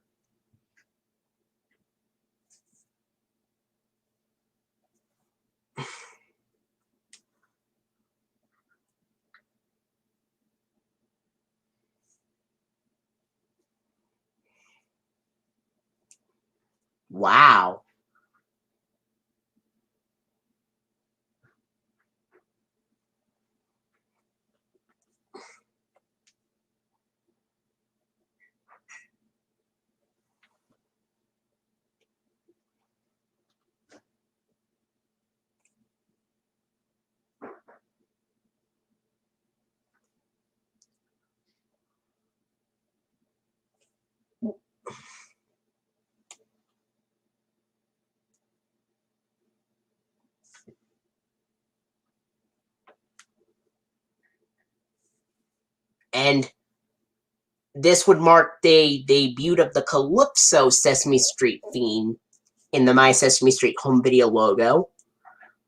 Wow. And this would mark the debut of the Calypso Sesame Street theme in the My Sesame Street home video logo.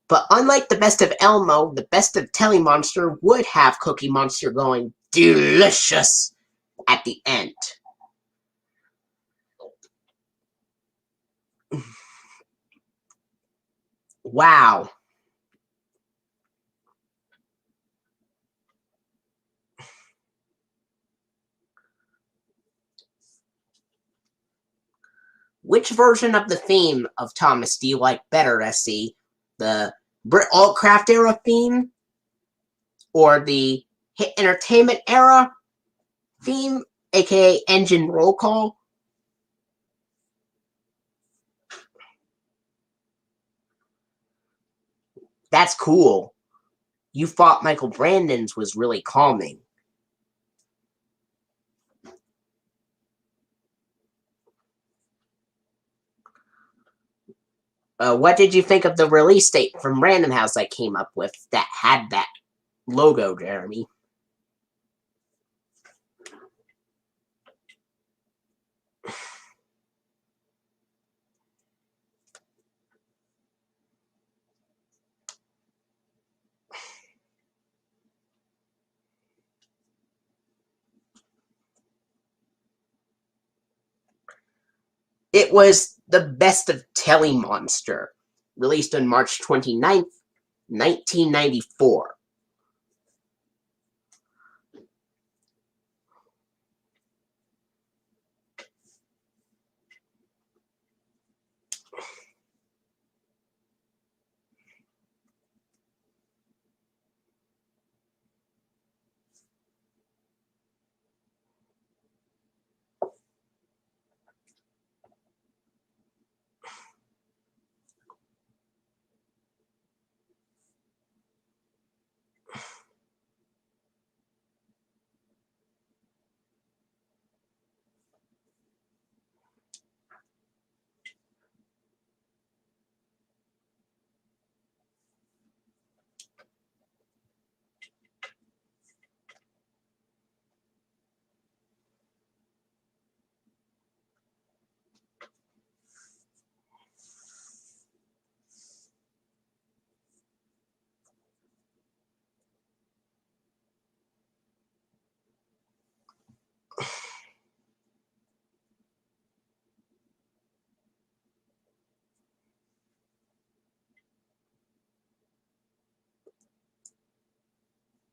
But unlike the Best of Elmo, the Best of Telemonster would have Cookie Monster going delicious at the end. Wow. Which version of the theme of Thomas do you like better, SC? The Brit Alt-Craft era theme? Or the Hit Entertainment era theme, aka Engine Roll Call? That's cool. You thought Michael Brandon's was really calming. What did you think of the release date from Random House I came up with that had that logo, Jeremy? It was the Best of Telemonster, released on March 29th, 1994.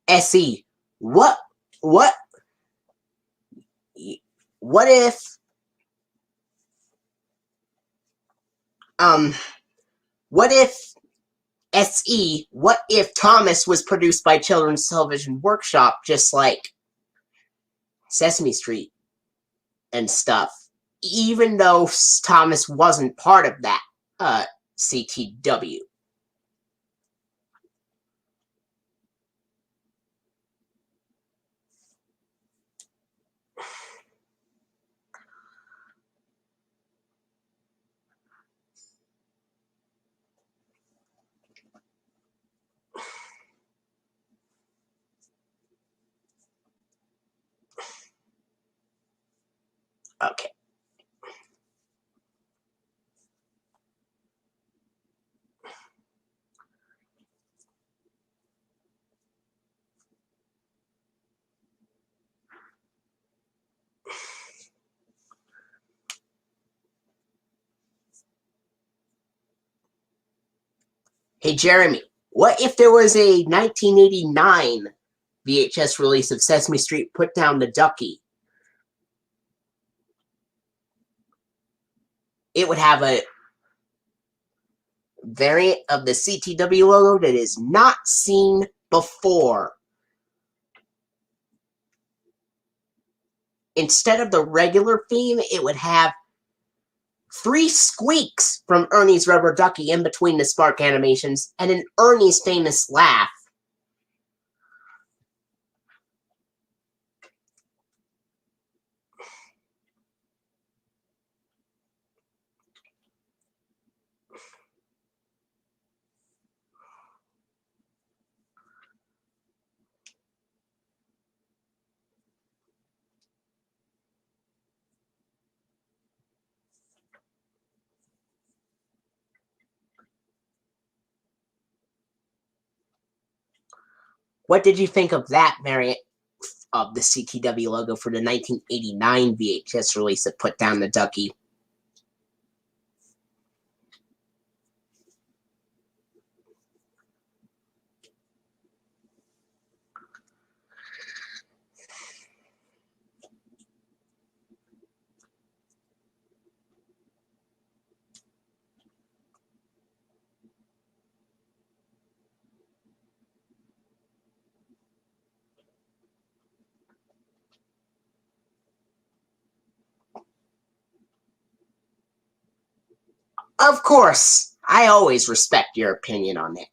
SE, what what what if um what if SE, what if Thomas was produced by Children's Television Workshop, just like Sesame Street and stuff, even though Thomas wasn't part of that CTW? Okay. Hey, Jeremy, what if there was a 1989 VHS release of Sesame Street Put Down the Ducky? It would have a variant of the CTW logo that is not seen before. Instead of the regular theme, it would have 3 squeaks from Ernie's Rubber Ducky in between the spark animations, and an Ernie's famous laugh. What did you think of that variant of the CTW logo for the 1989 VHS release that Put Down the Ducky? Of course, I always respect your opinion on it.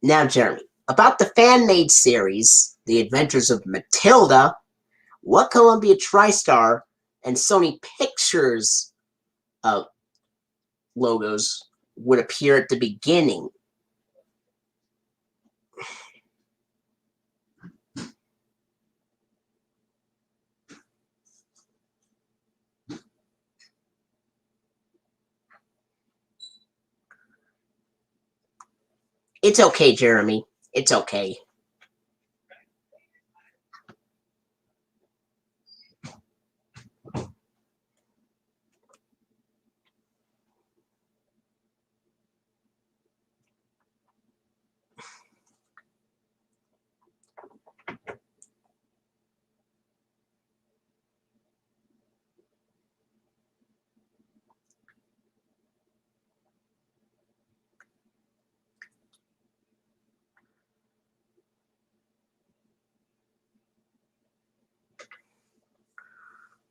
Now, Jeremy, about the fan-made series, The Adventures of Matilda, what Columbia TriStar and Sony Pictures logos would appear at the beginning? It's okay, Jeremy. It's okay.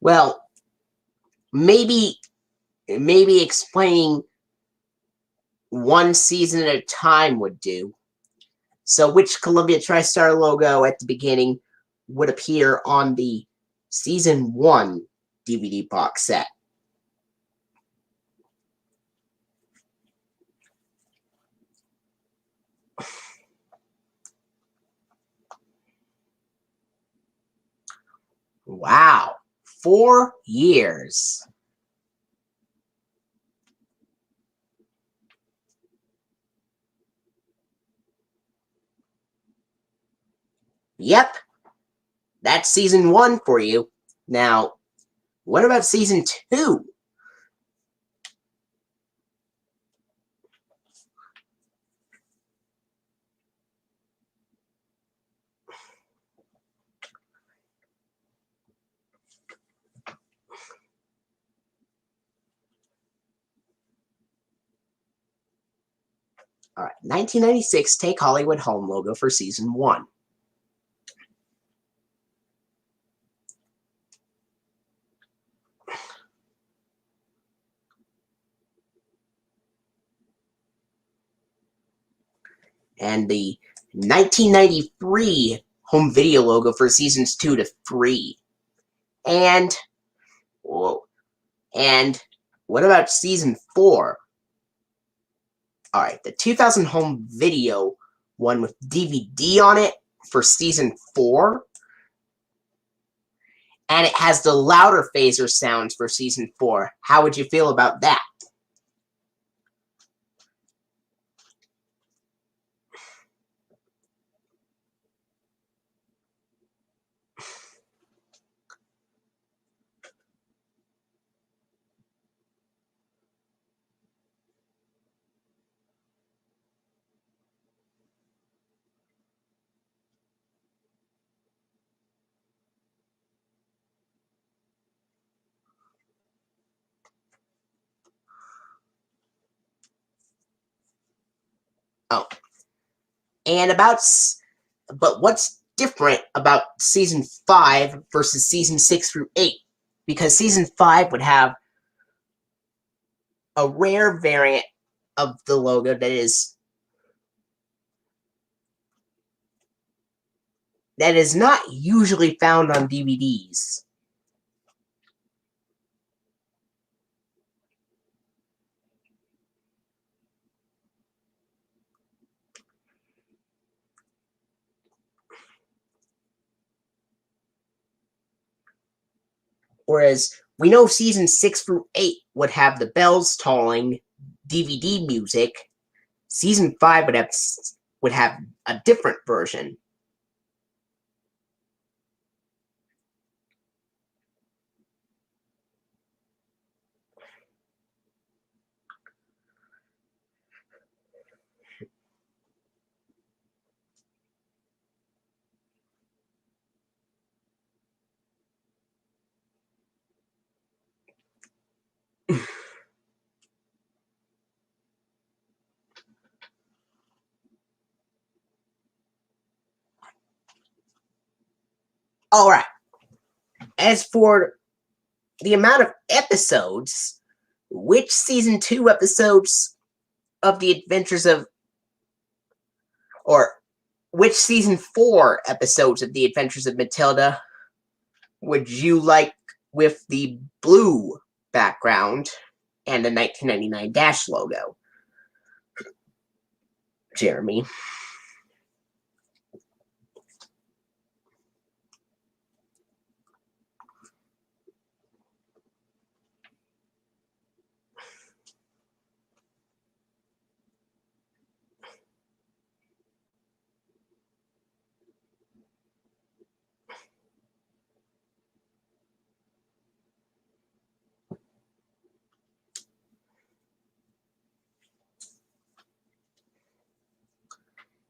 Well, maybe explaining one season at a time would do. So which Columbia TriStar logo at the beginning would appear on the Season 1 DVD box set. Wow, 4 years. Yep, that's season 1 for you. Now, what about season 2? All right, 1996 Take Hollywood Home logo for season 1. And the 1993 home video logo for seasons 2 to 3. And, whoa, and what about season 4? All right, the 2000 home video one with DVD on it for season 4. And it has the louder phaser sounds for season 4. How would you feel about that? Oh, and but what's different about season 5 versus season 6 through 8? Because season 5 would have a rare variant of the logo that is not usually found on DVDs. Whereas we know season 6 through 8 would have the bells tolling DVD music. Season 5 would have a different version. All right. As for the amount of episodes, which season 2 episodes of The Adventures of, or which season 4 episodes of The Adventures of Matilda would you like with the blue background and the 1999 Dash logo? Jeremy.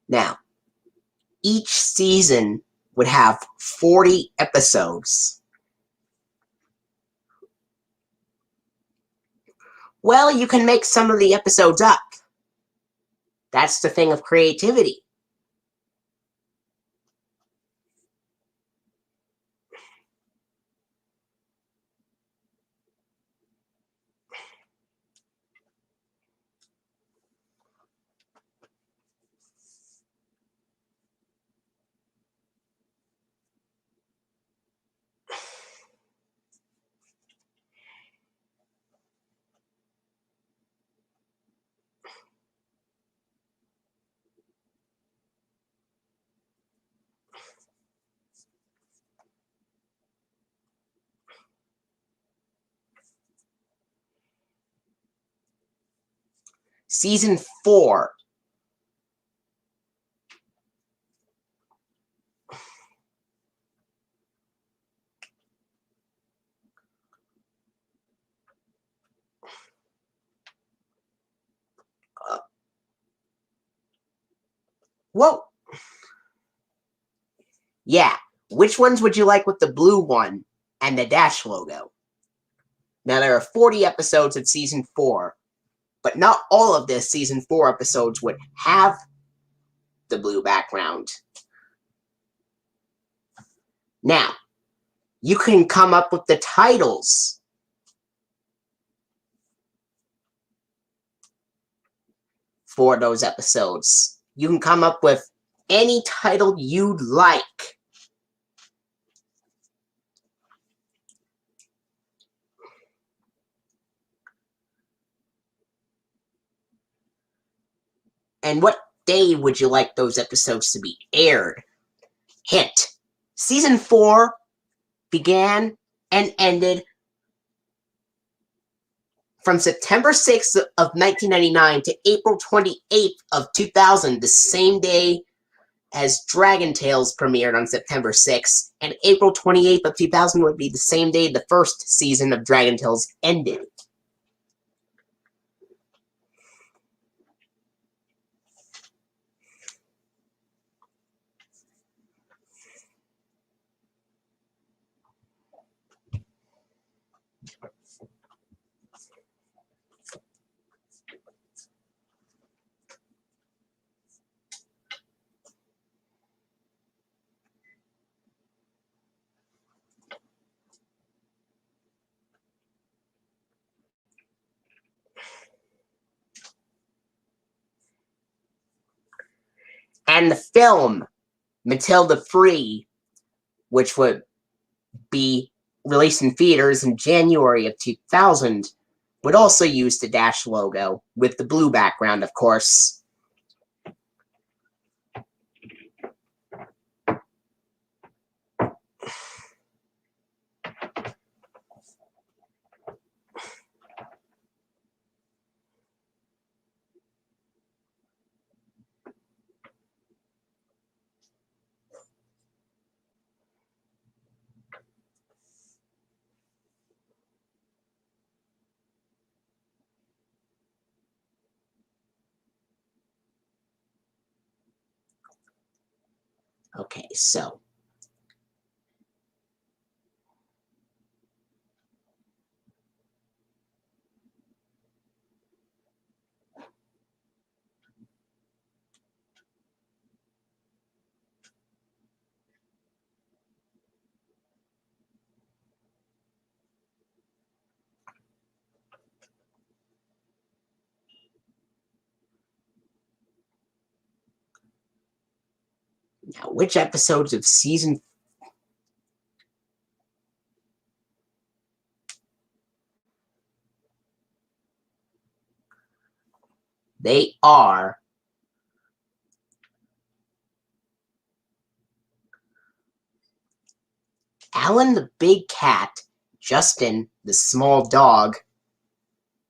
Now, each season would have 40 episodes. Well, you can make some of the episodes up. That's the thing of creativity. Season 4. Whoa! Yeah, which ones would you like with the blue one and the dash logo? Now, there are 40 episodes of Season 4, but not all of the Season 4 episodes would have the blue background. Now, you can come up with the titles for those episodes. You can come up with any title you'd like. And what day would you like those episodes to be aired? Hint: Season 4 began and ended from September 6th of 1999 to April 28th of 2000, the same day as Dragon Tales premiered on September 6th, and April 28th of 2000 would be the same day the first season of Dragon Tales ended. And the film Matilda Free, which would be released in theaters in January of 2000, would also use the Dash logo, with the blue background, of course. Okay, so now which episodes of season they are Alan the big cat, Justin the small dog,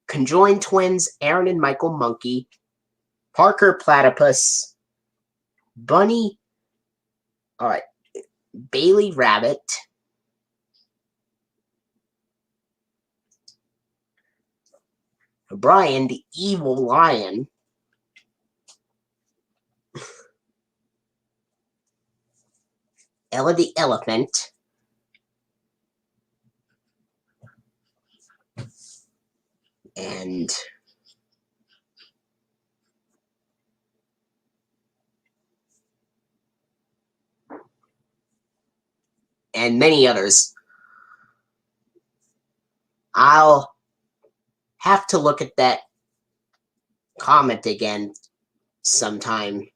conjoined twins Aaron and Michael Monkey, Parker Platypus, Bunny, alright, Bailey Rabbit, Brian the evil lion, Ella the elephant, and many others. I'll have to look at that comment again sometime.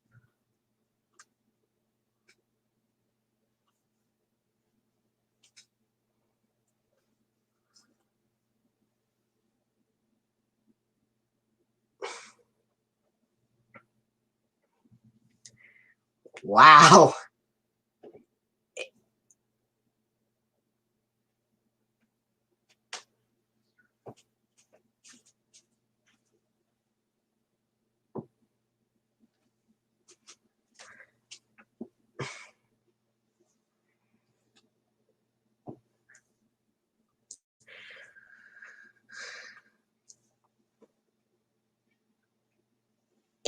Wow.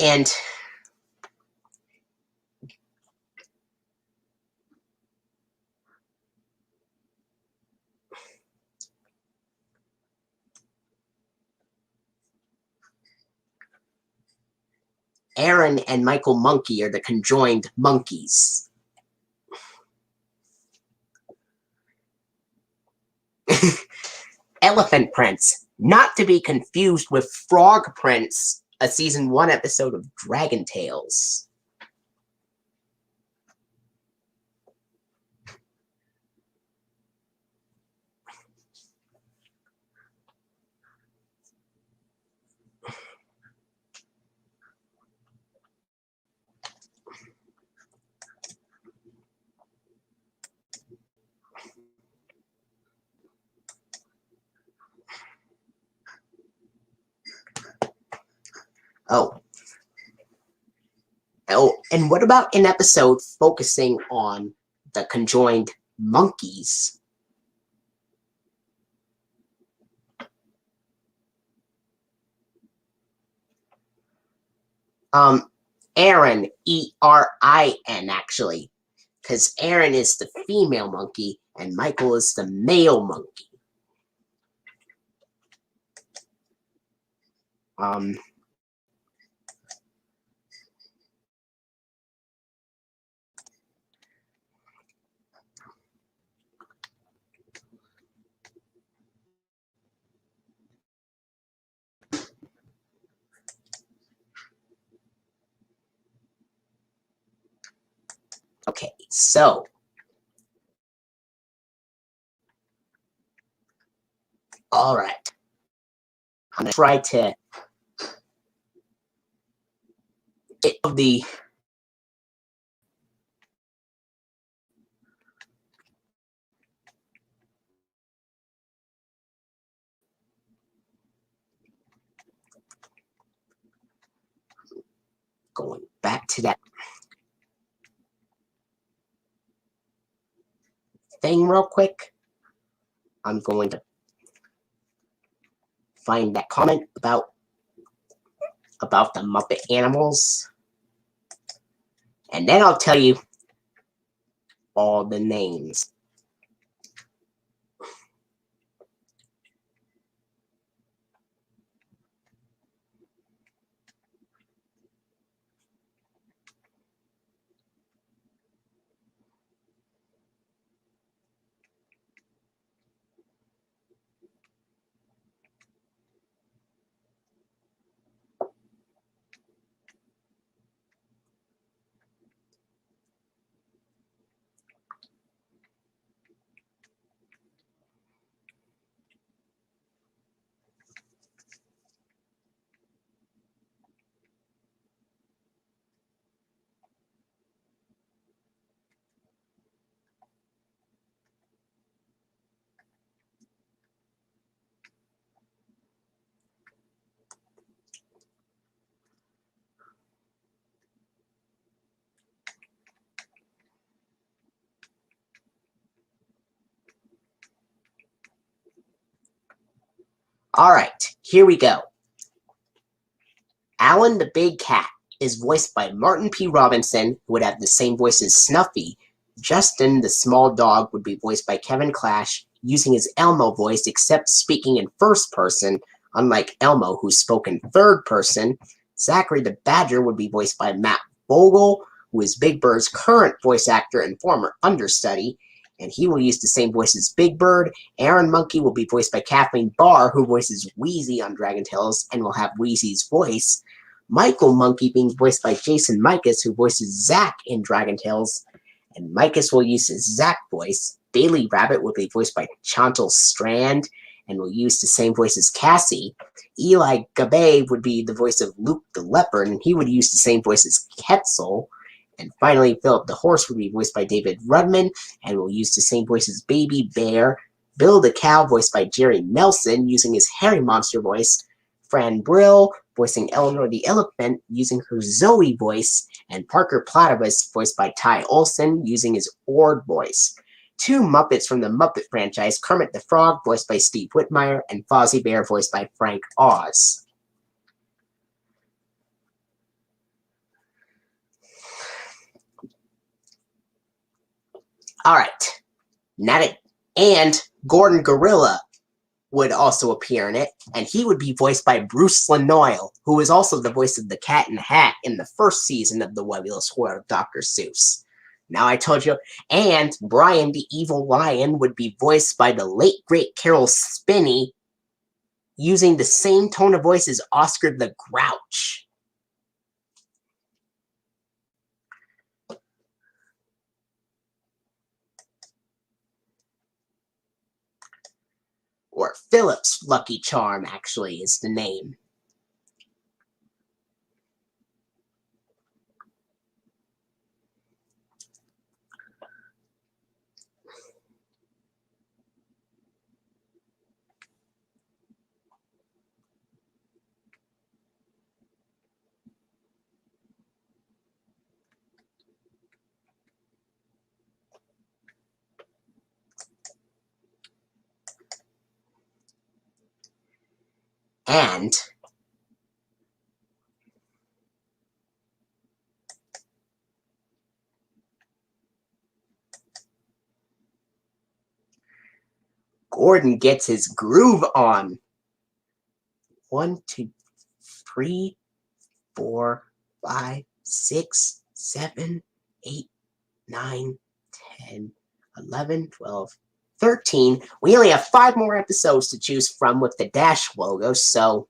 And Aaron and Michael Monkey are the conjoined monkeys. Elephant Prince, not to be confused with Frog Prince, a season 1 episode of Dragon Tales. Oh, and what about an episode focusing on the conjoined monkeys? Erin, E-R-I-N, actually. Because Erin is the female monkey, and Michael is the male monkey. Okay, so all right. I'm gonna try to get the going back to that thing real quick. I'm going to find that comment about the Muppet animals, and then I'll tell you all the names. All right, here we go. Alan the Big Cat is voiced by Martin P. Robinson, who would have the same voice as Snuffy. Justin the Small Dog would be voiced by Kevin Clash, using his Elmo voice except speaking in first person, unlike Elmo, who spoke in third person. Zachary the Badger would be voiced by Matt Vogel, who is Big Bird's current voice actor and former understudy, and he will use the same voice as Big Bird. Aaron Monkey will be voiced by Kathleen Barr, who voices Wheezy on Dragon Tales and will have Wheezy's voice. Michael Monkey being voiced by Jason Mikas, who voices Zack in Dragon Tales, and Mikas will use his Zack voice. Bailey Rabbit will be voiced by Chantal Strand and will use the same voice as Cassie. Eli Gabe would be the voice of Luke the Leopard, and he would use the same voice as Quetzal. And finally, Philip the Horse would be voiced by David Rudman and will use the same voice as Baby Bear. Bill the Cow, voiced by Jerry Nelson, using his Harry Monster voice. Fran Brill, voicing Eleanor the Elephant, using her Zoe voice. And Parker Platypus, voiced by Ty Olsson, using his Ord voice. Two Muppets from the Muppet franchise, Kermit the Frog, voiced by Steve Whitmire, and Fozzie Bear, voiced by Frank Oz. All right. And Gordon Gorilla would also appear in it, and he would be voiced by Bruce Lanoil, who was also the voice of the Cat in the Hat in the first season of The Webulous World of Dr. Seuss. Now I told you. And Brian the Evil Lion would be voiced by the late, great Carol Spinney, using the same tone of voice as Oscar the Grouch. Or Philip's Lucky Charm, actually, is the name. And Gordon gets his groove on. 1, 2, 3, 4, 5, 6, 7, 8, 9, 10, 11, 12, 13. We only have 5 more episodes to choose from with the Dash logo, so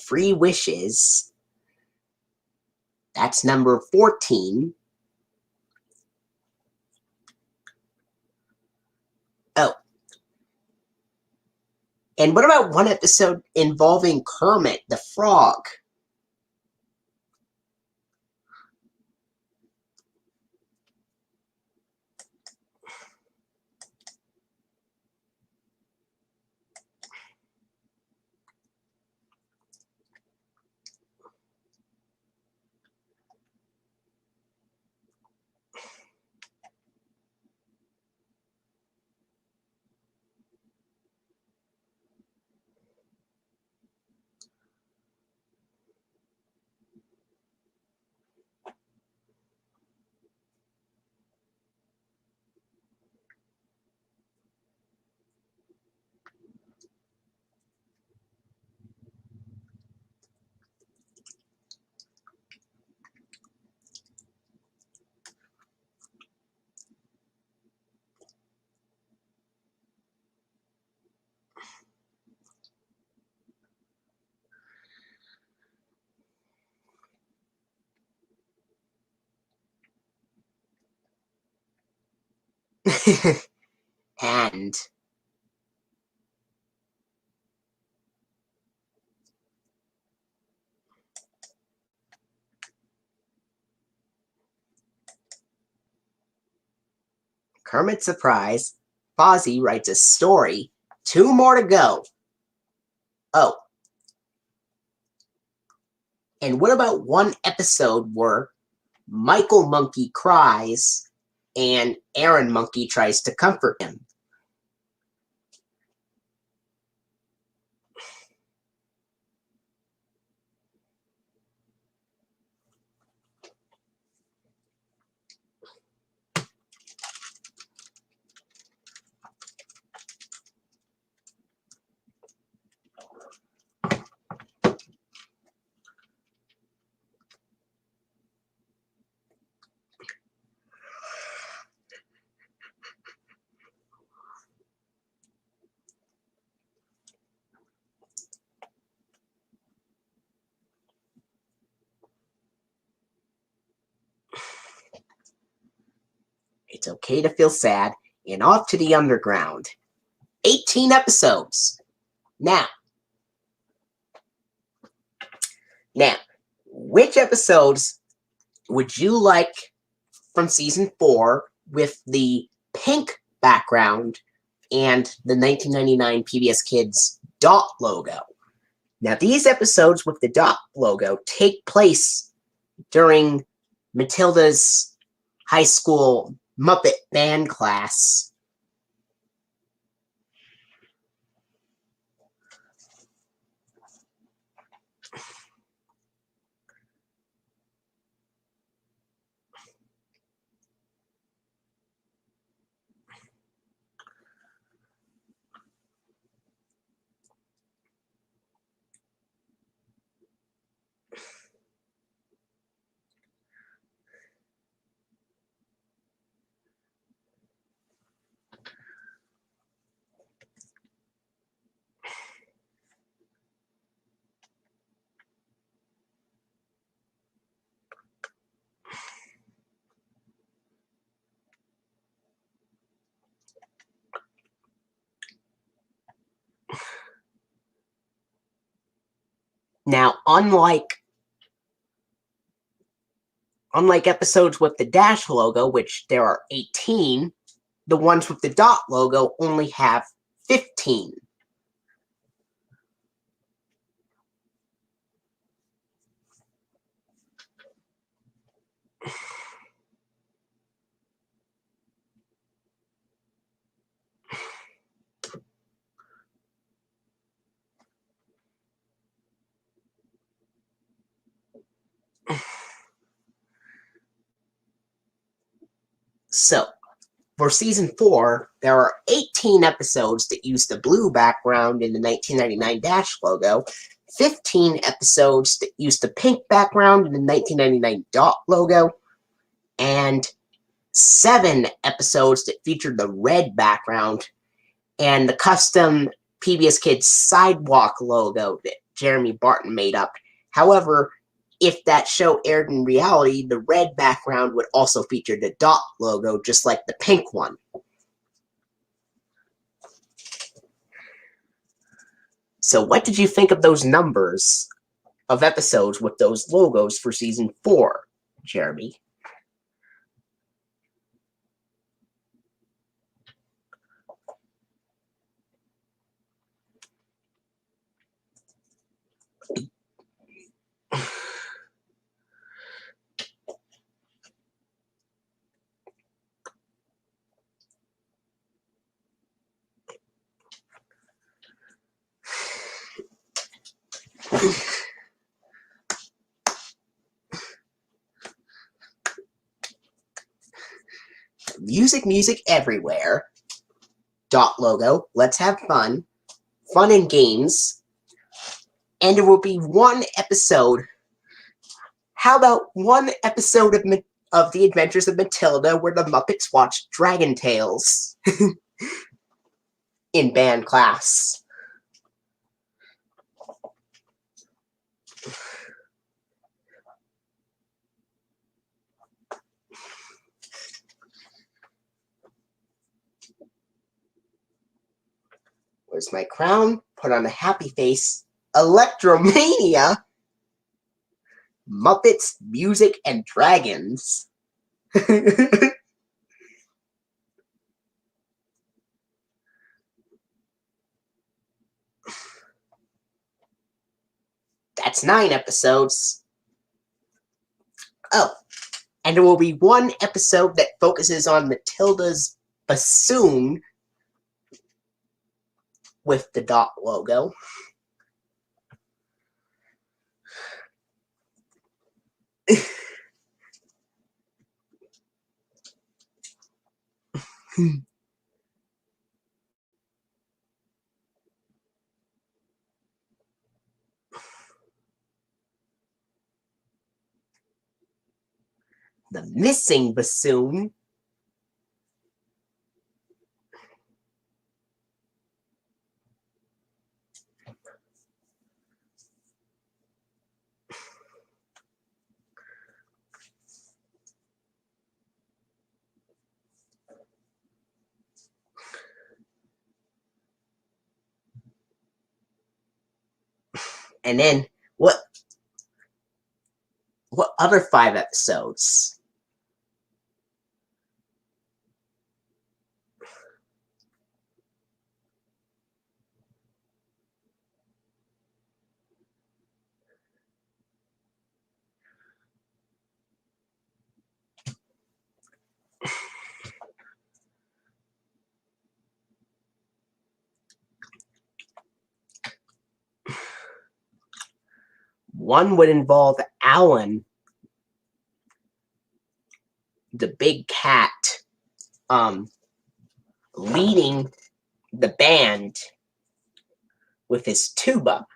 Free Wishes. That's number 14. Oh. And what about one episode involving Kermit the Frog? And Kermit's surprise, Fozzie writes a story. 2 more to go. Oh. And what about one episode where Michael Monkey cries and Aaron Monkey tries to comfort him? It's Okay to Feel Sad, and Off to the Underground. 18 episodes. Now, which episodes would you like from season 4 with the pink background and the 1999 PBS Kids dot logo? Now, these episodes with the dot logo take place during Matilda's high school Muppet band class. Now, unlike episodes with the dash logo, which there are 18, the ones with the dot logo only have 15. So, for season 4, there are 18 episodes that use the blue background in the 1999 dash logo, 15 episodes that use the pink background in the 1999 dot logo, and 7 episodes that feature the red background and the custom PBS Kids sidewalk logo that Jeremy Barton made up. However, if that show aired in reality, the red background would also feature the dot logo, just like the pink one. So what did you think of those numbers of episodes with those logos for season 4, Jeremy? Music everywhere. Dot logo. Let's have fun. Fun and games. And there will be one episode. How about one episode of The Adventures of Matilda where the Muppets watch Dragon Tales in band class? Where's my crown? Put on a happy face. Electromania? Muppets, Music, and Dragons. That's 9 episodes. Oh, and there will be one episode that focuses on Matilda's bassoon with the dot logo. The missing bassoon. And then what other 5 episodes? One would involve Alan, the big cat, leading the band with his tuba.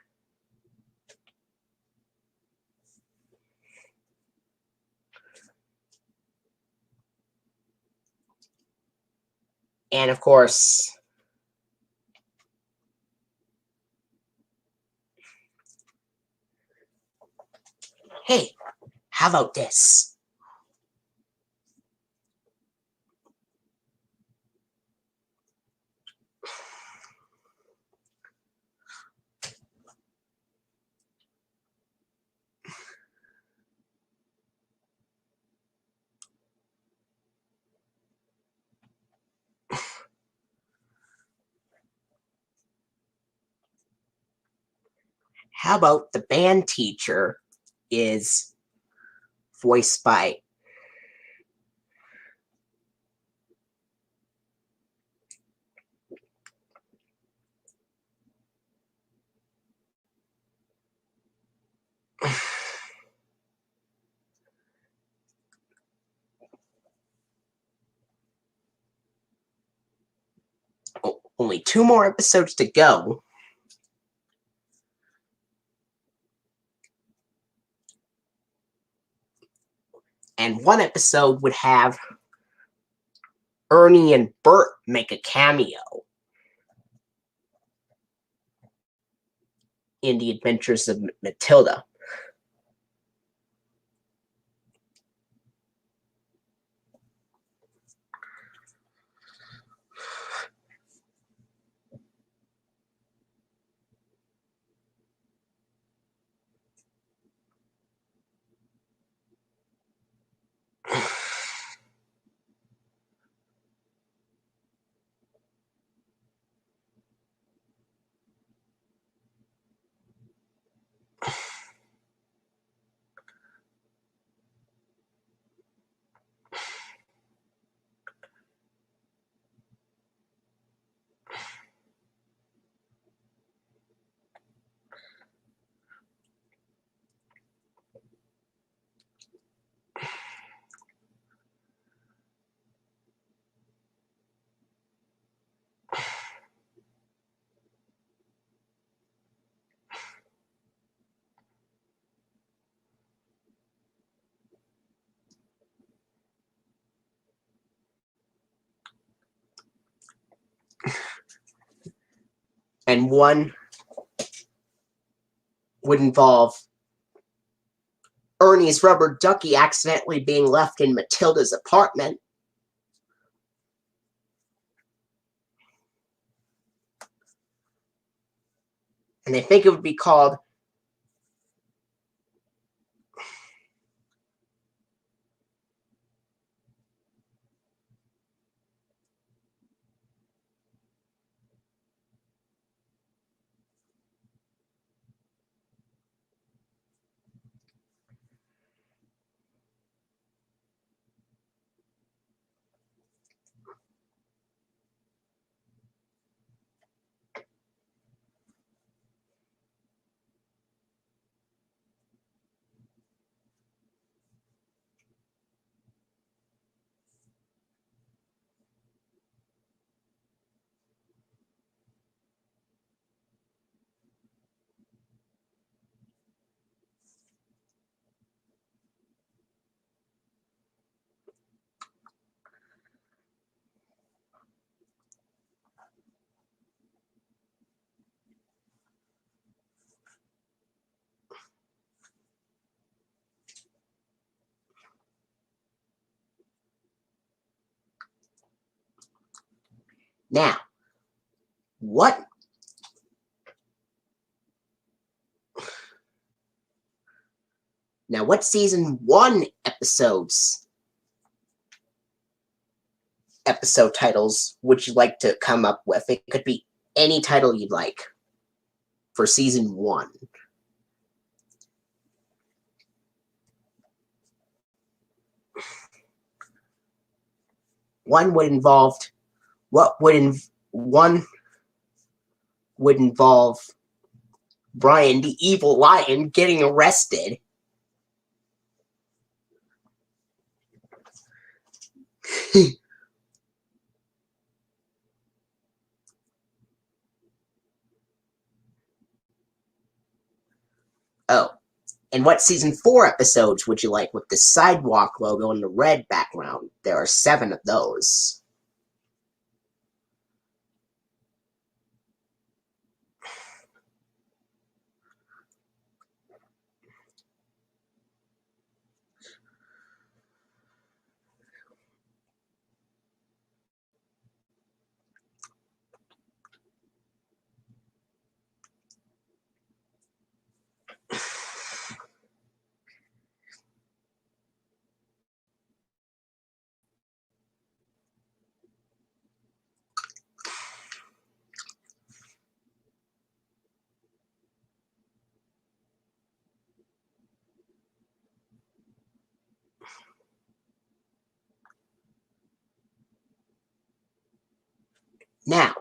And of course, hey, how about this? How about the band teacher is voiced by only 2 more episodes to go. And one episode would have Ernie and Bert make a cameo in The Adventures of Matilda. And one would involve Ernie's rubber ducky accidentally being left in Matilda's apartment. And I think it would be called now. What Now, what season 1 episode titles would you like to come up with? It could be any title you'd like for season 1. One would involve Brian the evil lion getting arrested. Oh, and what season 4 episodes would you like with the sidewalk logo and the red background? There are 7 of those. Now,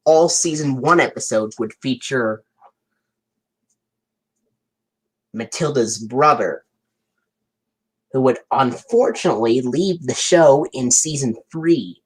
all season 1 episodes would feature Matilda's brother, who would unfortunately leave the show in season 3.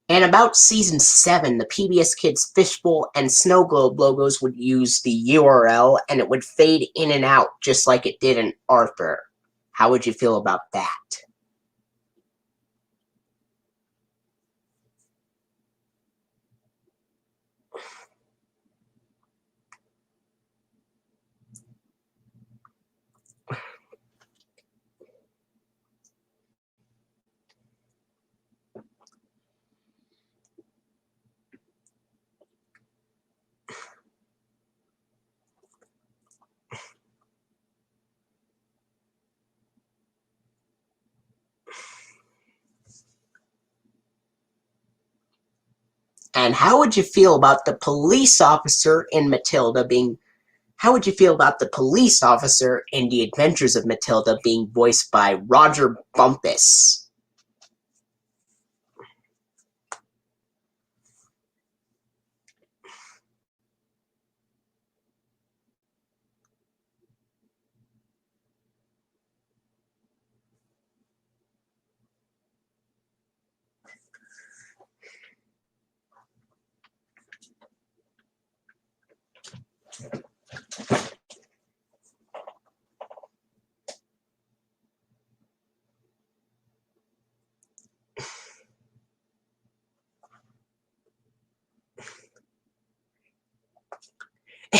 And about season 7, the PBS Kids Fishbowl and Snow Globe logos would use the URL, and it would fade in and out just like it did in Arthur. How would you feel about that? And how would you feel about the police officer in Matilda being... How would you feel about the police officer in The Adventures of Matilda being voiced by Roger Bumpus?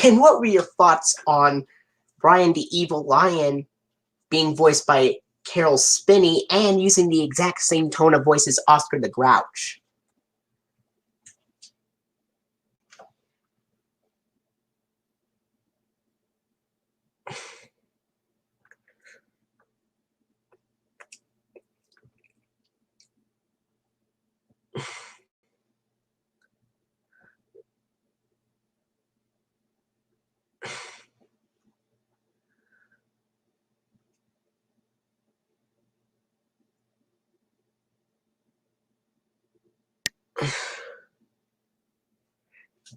And what were your thoughts on Brian the Evil Lion being voiced by Carol Spinney and using the exact same tone of voice as Oscar the Grouch.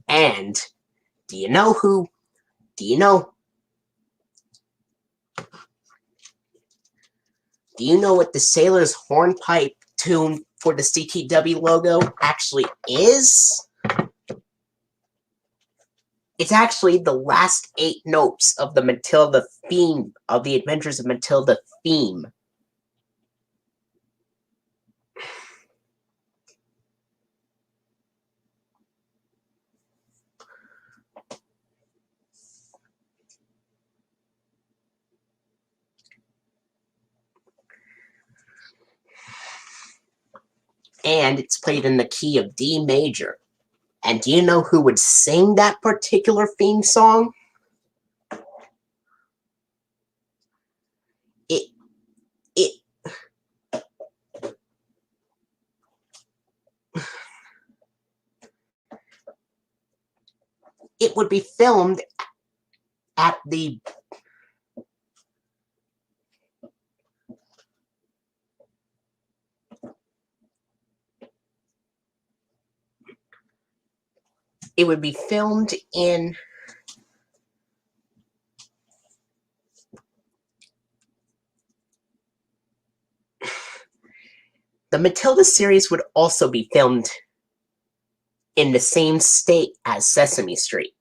And do you know what the Sailor's Hornpipe tune for the CTW logo actually is? It's actually the last 8 notes of the Matilda theme, of the Adventures of Matilda theme. And it's played in the key of D major. And do you know who would sing that particular theme song? It would be filmed at the in the Matilda series would also be filmed in the same state as Sesame Street.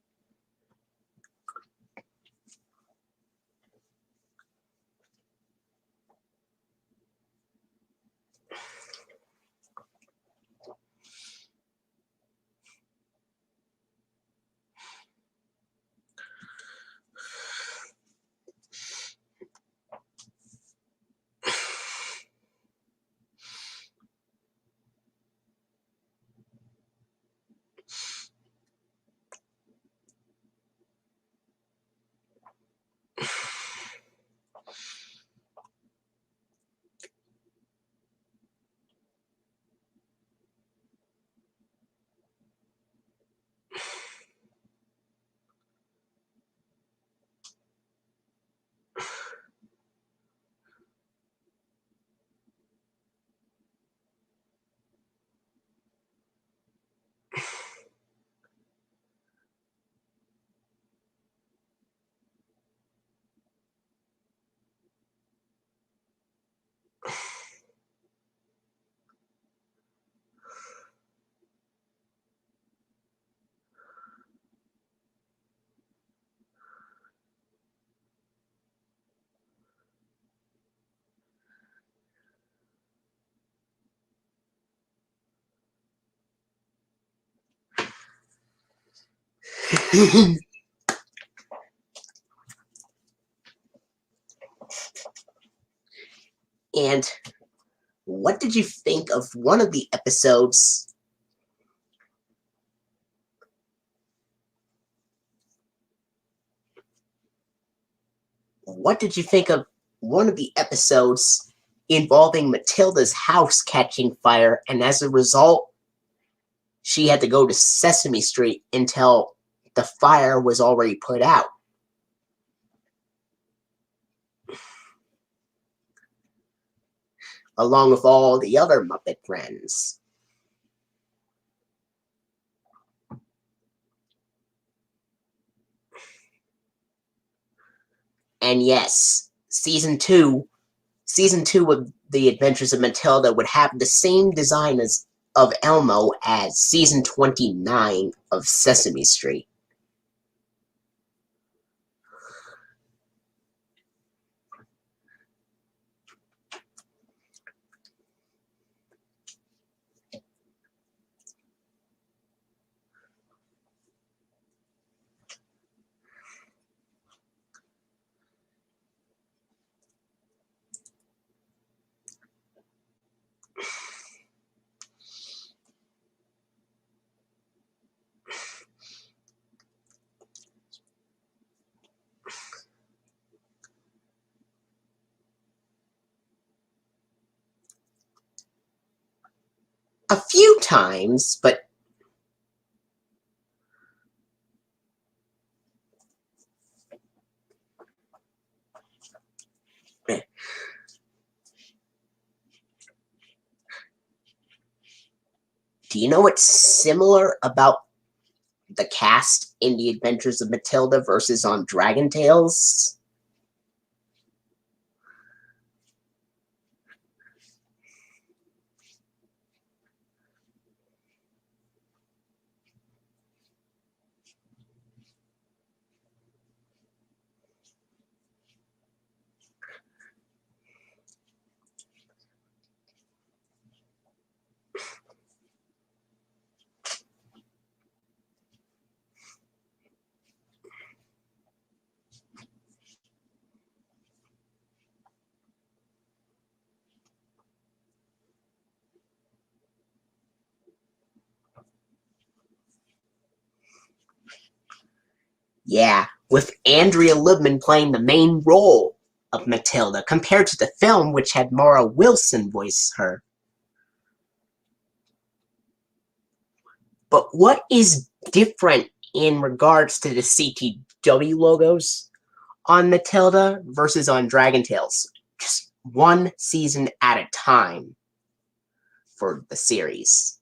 And what did you think of one of the episodes? What did you think of one of the episodes involving Matilda's house catching fire, and as a result, she had to go to Sesame Street until the fire was already put out? Along with all the other Muppet friends. And yes, season two of The Adventures of Matilda would have the same design of Elmo as season 29 of Sesame Street. a few times, but do you know what's similar about the cast in The Adventures of Matilda versus on Dragon Tales? Yeah, with Andrea Libman playing the main role of Matilda, compared to the film, which had Mara Wilson voice her. But what is different in regards to the CTW logos on Matilda versus on Dragon Tales? Just one season at a time for the series.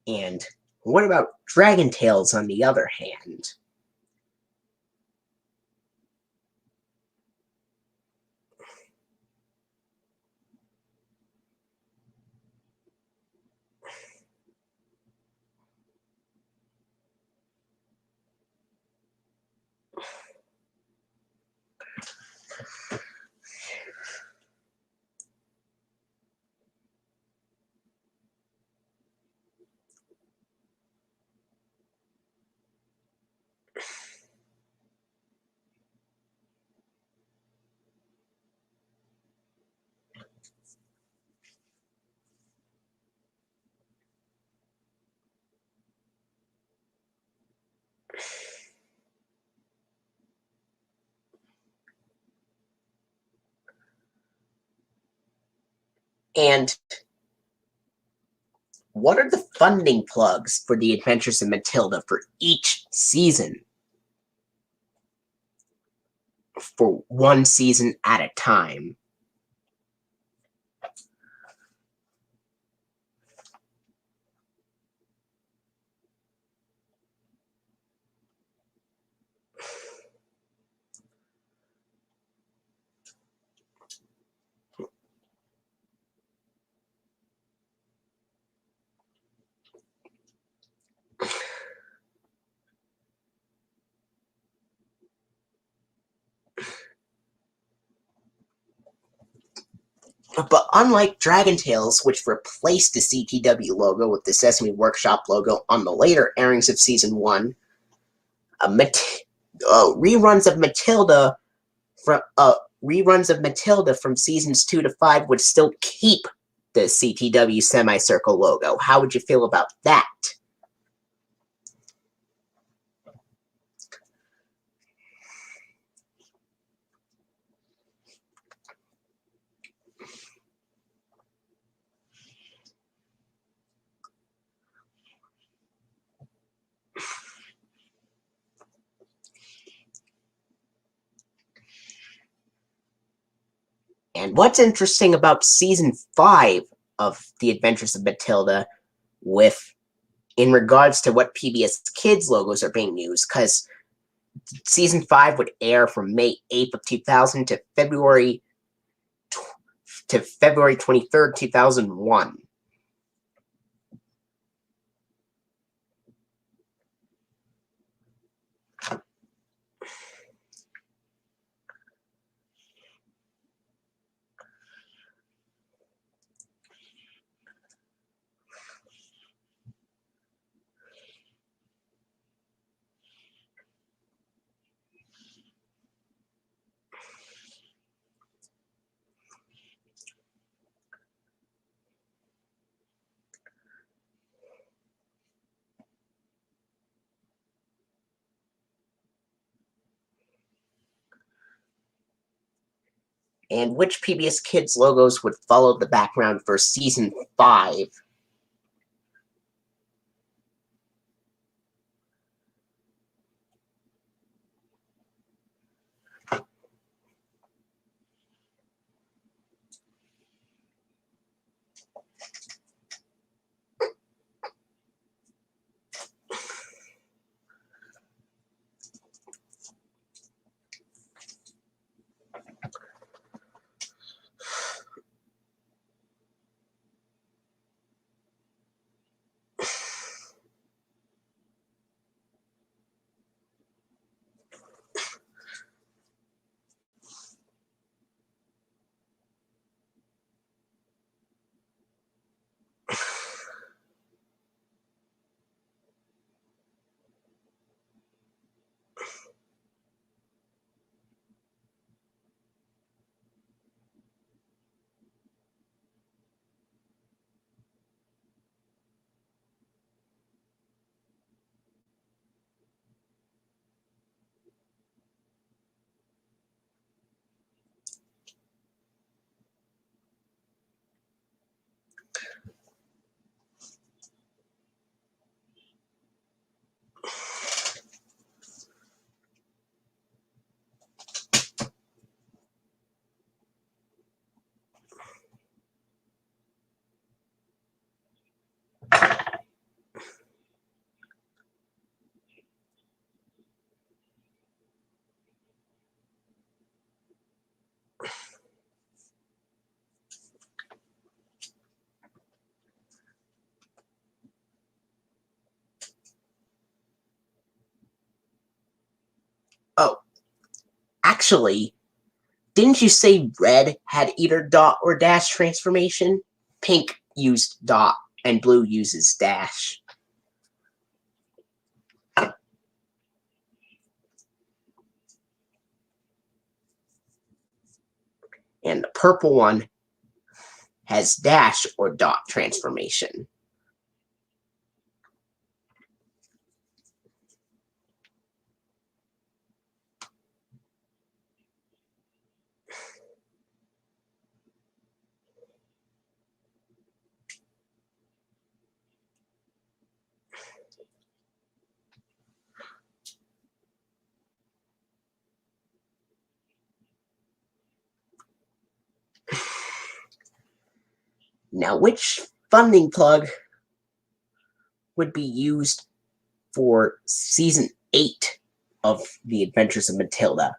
And what about Dragon Tales on the other hand? And what are the funding plugs for The Adventures of Matilda for each season? For one season at a time. But unlike Dragon Tales, which replaced the CTW logo with the Sesame Workshop logo on the later airings of Season 1, reruns of Matilda from Seasons 2 to 5 would still keep the CTW semicircle logo. How would you feel about that? what's interesting about season 5 of The Adventures of Matilda in regards to what PBS Kids logos are being used, because season 5 would air from May 8th of 2000 to February 23rd, 2001. And which PBS Kids logos would follow the background for season 5? Oh, actually, didn't you say red had either dot or dash transformation? Pink used dot, and blue uses dash. And the purple one has dash or dot transformation. Now, which funding plug would be used for season 8 of The Adventures of Matilda?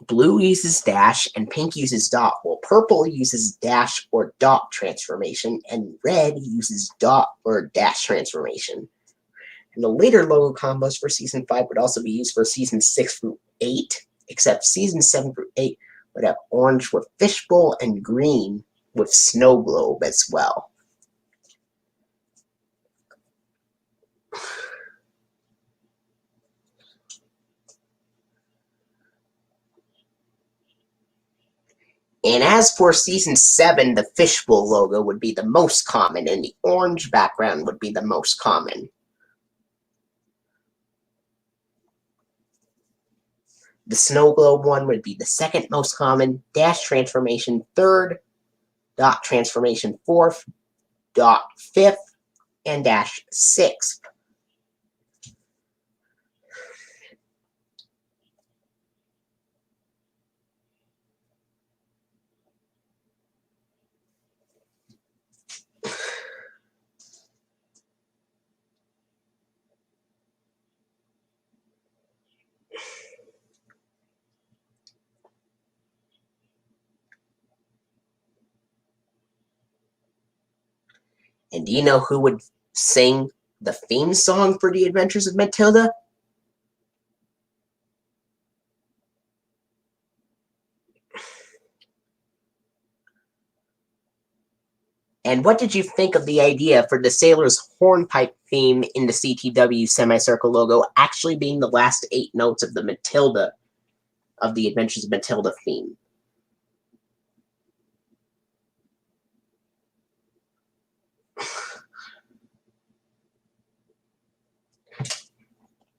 Blue uses dash and pink uses dot, while purple uses dash or dot transformation, and red uses dot or dash transformation. And the later logo combos for season 5 would also be used for season 6 through 8, except season 7 through 8 would have orange with fishbowl and green with snow globe as well. And as for Season 7, the fishbowl logo would be the most common, and the orange background would be the most common. The snow globe one would be the second most common, dash transformation third, dot transformation fourth, dot fifth, and dash sixth. And do you know who would sing the theme song for The Adventures of Matilda? And what did you think of the idea for the sailor's hornpipe theme in the CTW semicircle logo actually being the last 8 notes of the Matilda, of the Adventures of Matilda theme?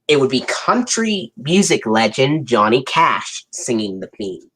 It would be country music legend Johnny Cash singing the theme.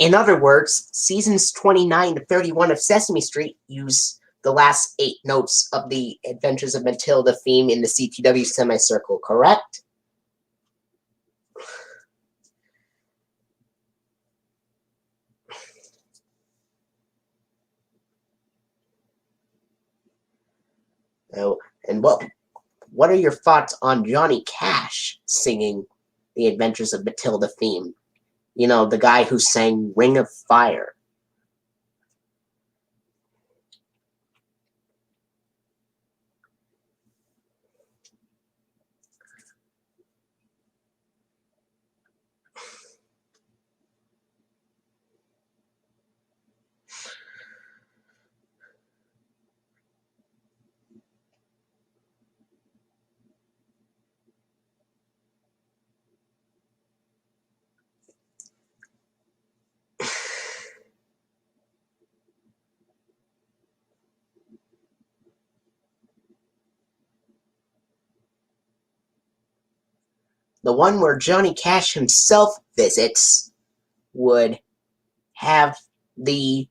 In other words, seasons 29 to 31 of Sesame Street use the last 8 notes of the Adventures of Matilda theme in the CTW semicircle, correct? Oh, and what are your thoughts on Johnny Cash singing the Adventures of Matilda theme? You know, the guy who sang Ring of Fire. The one where Johnny Cash himself visits would have the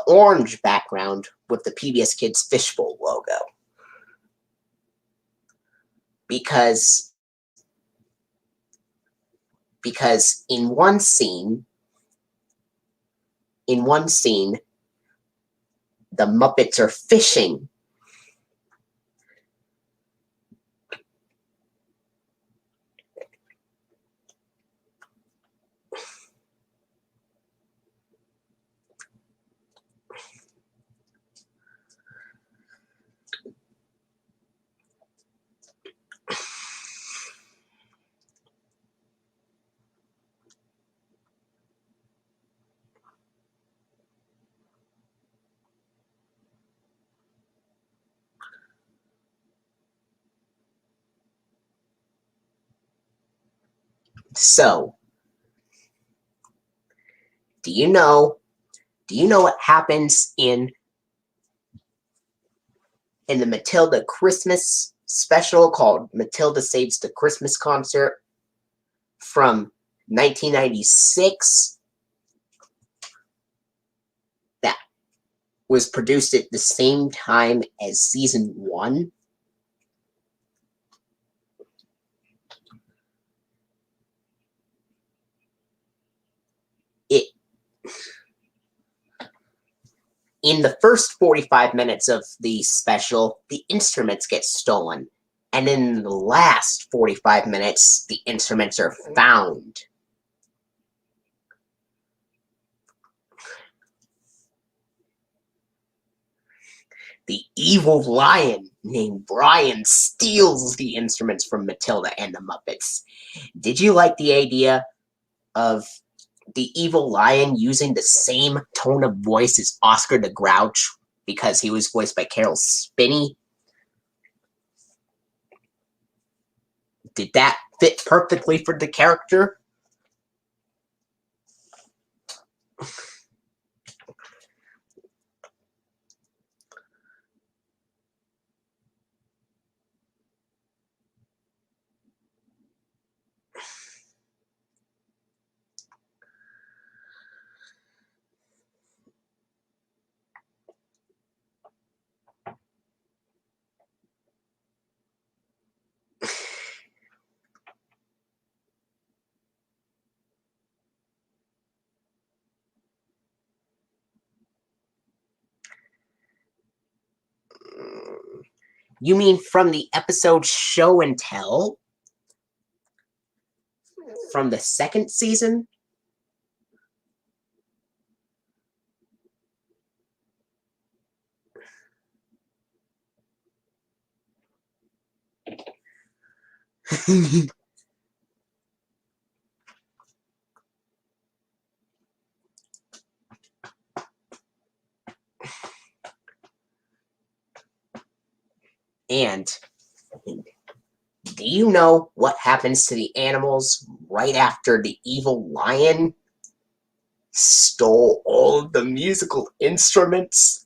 orange background with the PBS Kids fishbowl logo. Because in one scene, the Muppets are fishing. So, do you know what happens in the Matilda Christmas special called Matilda Saves the Christmas Concert from 1996 that was produced at the same time as season 1? In the first 45 minutes of the special, the instruments get stolen, And in the last 45 minutes, the instruments are found. The evil lion named Brian steals the instruments from Matilda and the Muppets. Did you like the idea of the evil lion using the same tone of voice as Oscar the Grouch because he was voiced by Carol Spinney? Did that fit perfectly for the character? You mean from the episode Show and Tell? From the second season? And do you know what happens to the animals right after the evil lion stole all of the musical instruments?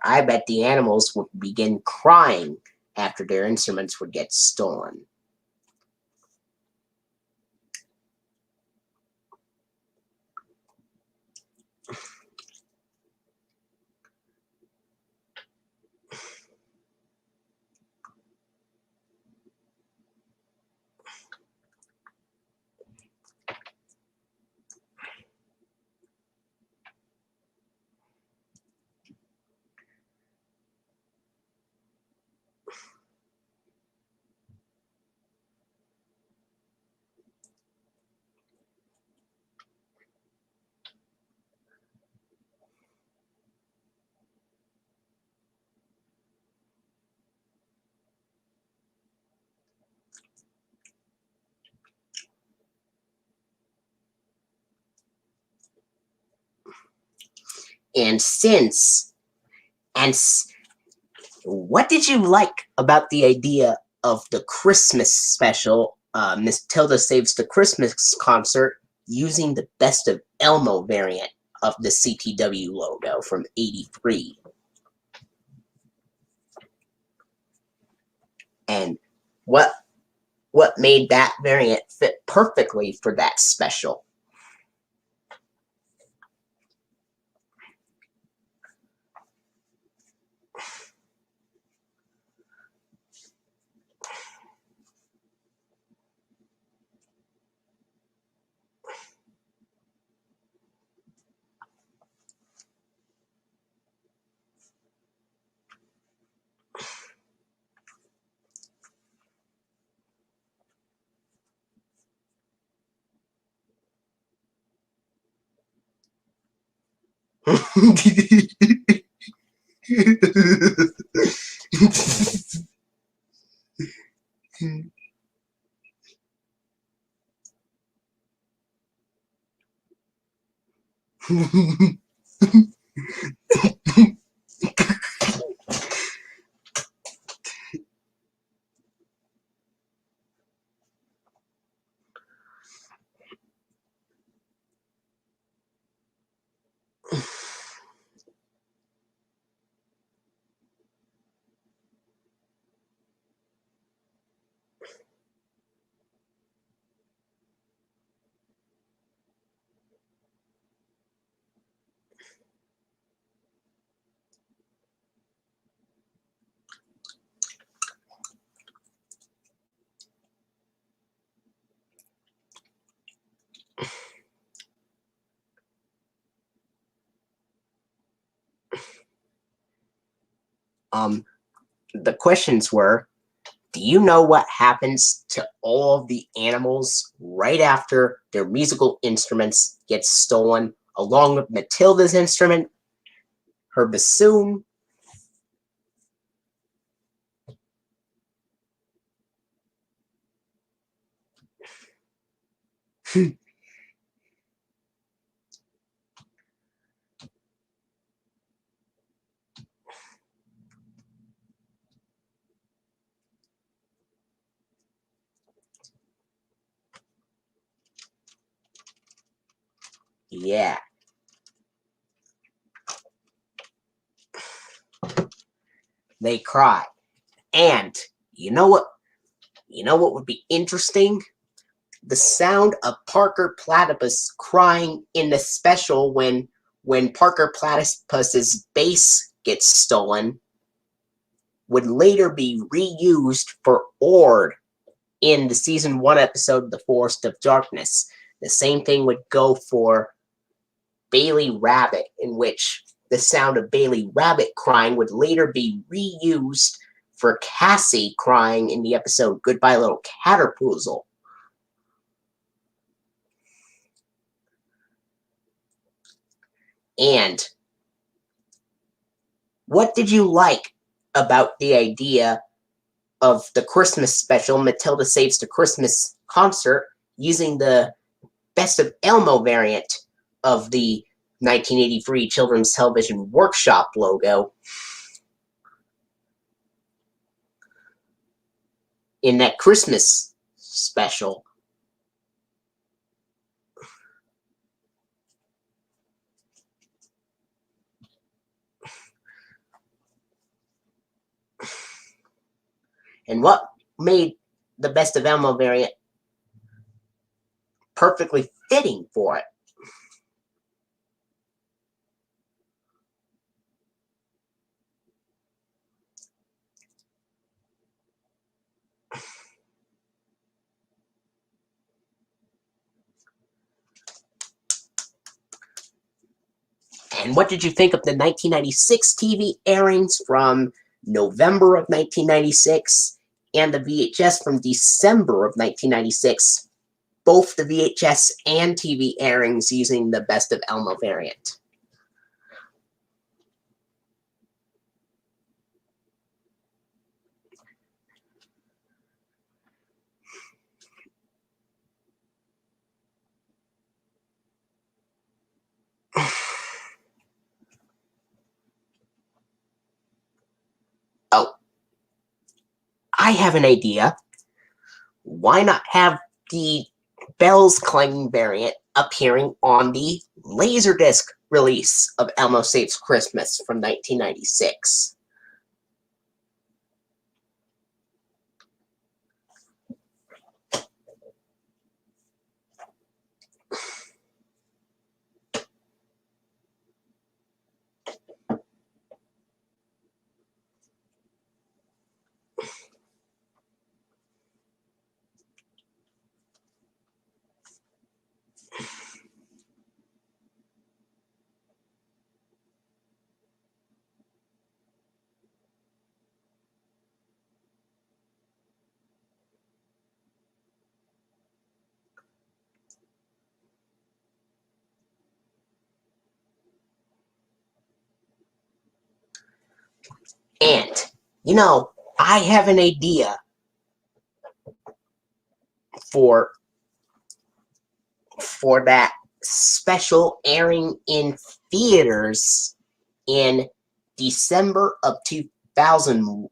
I bet the animals would begin crying after their instruments would get stolen. What did you like about the idea of the Christmas special, Miss Tilda Saves the Christmas concert, using the Best of Elmo variant of the CTW logo from '83? And what made that variant fit perfectly for that special? The questions were, do you know what happens to all of the animals right after their musical instruments get stolen, along with Matilda's instrument, her bassoon, yeah. They cry. And you know what? You know what would be interesting? The sound of Parker Platypus crying in the special when Parker Platypus's bass gets stolen would later be reused for Ord in the season 1 episode The Forest of Darkness. The same thing would go for Bailey Rabbit, in which the sound of Bailey Rabbit crying would later be reused for Cassie crying in the episode Goodbye Little Caterpoozle. And what did you like about the idea of the Christmas special, Matilda Saves the Christmas concert, using the Best of Elmo variant of the 1983 Children's Television Workshop logo in that Christmas special? And what made the Best of Elmo variant perfectly fitting for it? And what did you think of the 1996 TV airings from November of 1996 and the VHS from December of 1996? Both the VHS and TV airings using the Best of Elmo variant. Oh, I have an idea. Why not have the bells clanging variant appearing on the Laserdisc release of Elmo Saves Christmas from 1996? And, you know, I have an idea for that special airing in theaters in December of 2000,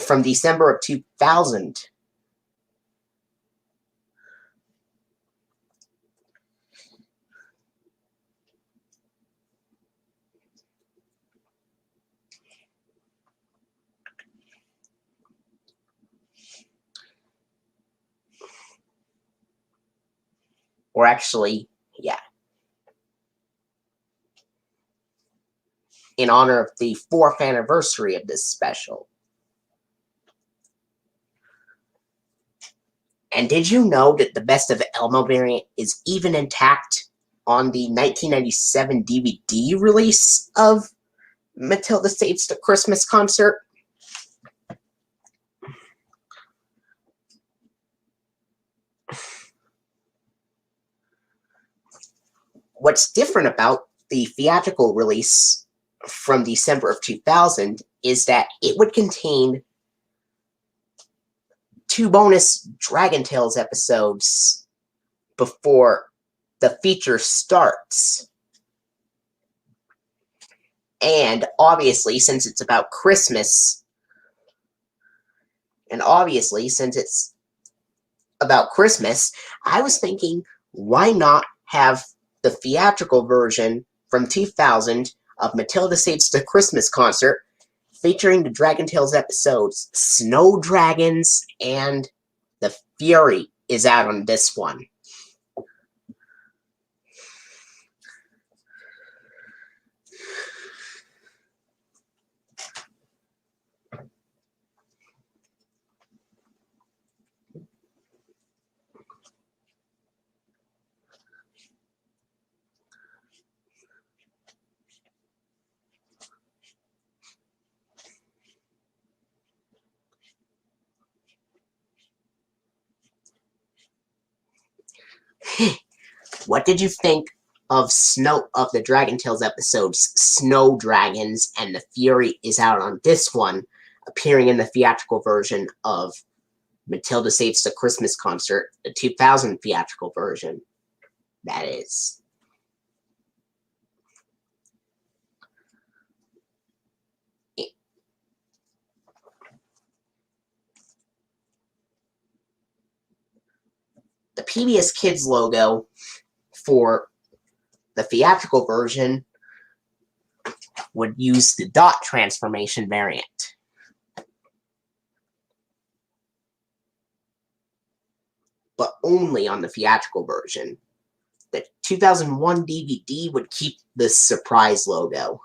from December of 2000. Or actually, yeah. In honor of the 4th anniversary of this special. And did you know that the Best of Elmo variant is even intact on the 1997 DVD release of Matilda Saves the Christmas Concert? What's different about the theatrical release from December of 2000 is that it would contain 2 bonus Dragon Tales episodes before the feature starts. And obviously, since it's about Christmas, I was thinking, why not have the theatrical version from 2000 of Matilda Saves the Christmas Concert featuring the Dragon Tales episodes Snow Dragons and The Fury is out on this one. What did you think of the Dragon Tales episodes Snow Dragons and The Fury is out on this one, appearing in the theatrical version of Matilda Saves the Christmas Concert, the 2000 theatrical version, that is. The PBS Kids logo for the theatrical version would use the dot transformation variant. But only on the theatrical version. The 2001 DVD would keep the surprise logo.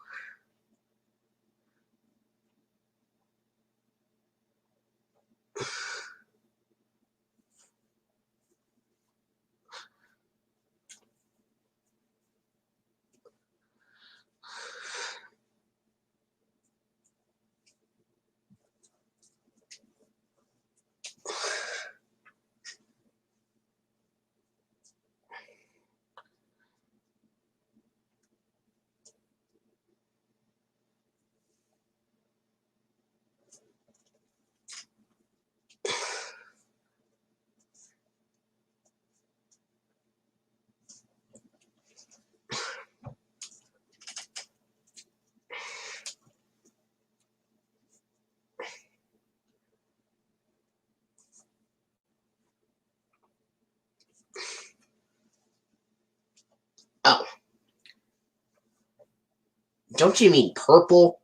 Oh. Don't you mean purple?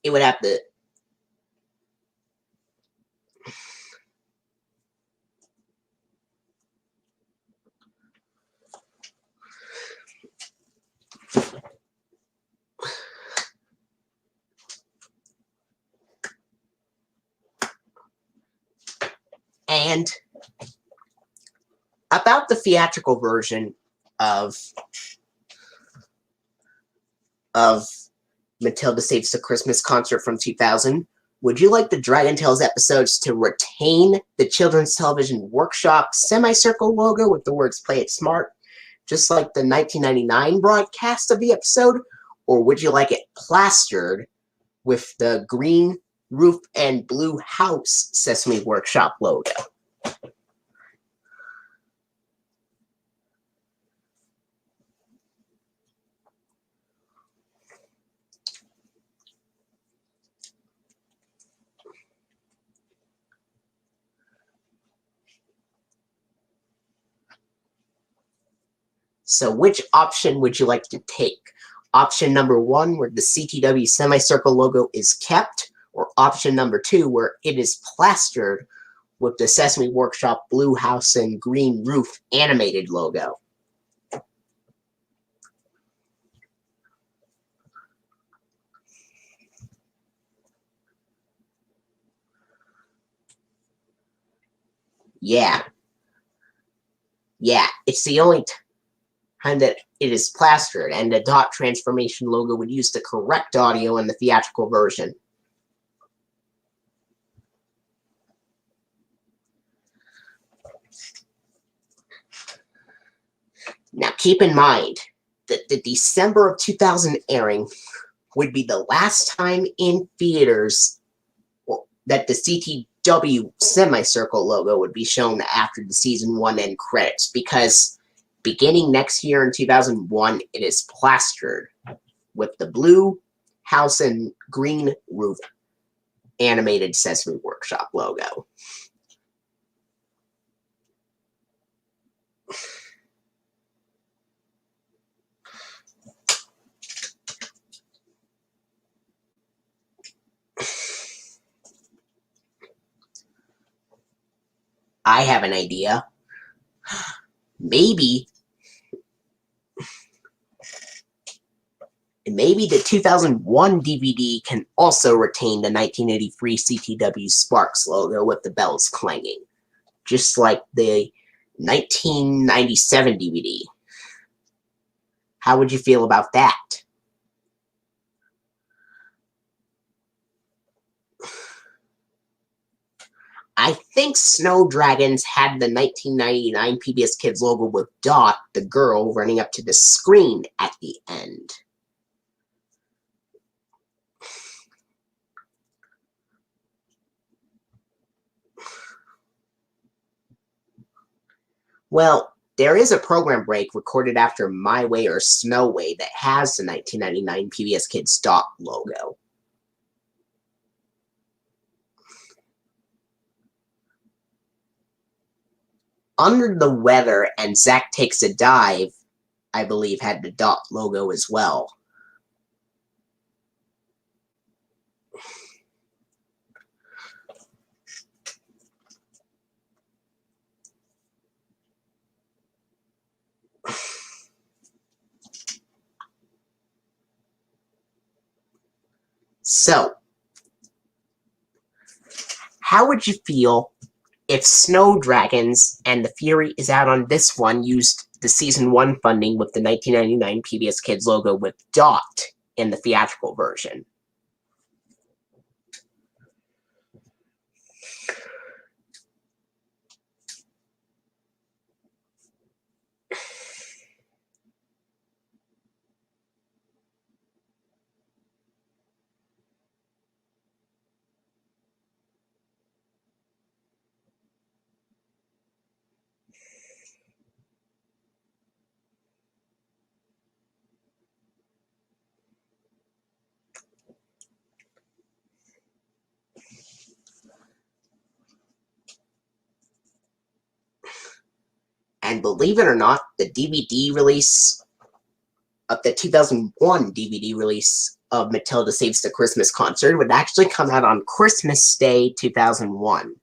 It would have to... And about the theatrical version of Matilda Saves the Christmas Concert from 2000, would you like the Dragon Tales episodes to retain the Children's Television Workshop semicircle logo with the words "Play It Smart," just like the 1999 broadcast of the episode? Or would you like it plastered with the green roof and blue house Sesame Workshop logo. So which option would you like to take? Option number 1, where the CTW semicircle logo is kept, or option number 2, where it is plastered with the Sesame Workshop blue house and green roof animated logo? Yeah, it's the only time that it is plastered, and the dot transformation logo would use the correct audio in the theatrical version. Now keep in mind that the December of 2000 airing would be the last time in theaters that the CTW semicircle logo would be shown after the season 1 end credits, because beginning next year in 2001, it is plastered with the blue house and green roof animated Sesame Workshop logo. I have an idea. Maybe the 2001 DVD can also retain the 1983 CTW Sparks logo with the bells clanging, just like the 1997 DVD. How would you feel about that? I think Snow Dragons had the 1999 PBS Kids logo with Dot, the girl, running up to the screen at the end. Well, there is a program break recorded after My Way or Snow Way that has the 1999 PBS Kids Dot logo. Under the Weather and Zack Takes a Dive, I believe, had the Dot logo as well. So, how would you feel if Snow Dragons and The Fury Is Out on This One used the Season 1 funding with the 1999 PBS Kids logo with Dot in the theatrical version? And believe it or not, the DVD release of the 2001 DVD release of Matilda Saves the Christmas Concert would actually come out on Christmas Day 2001.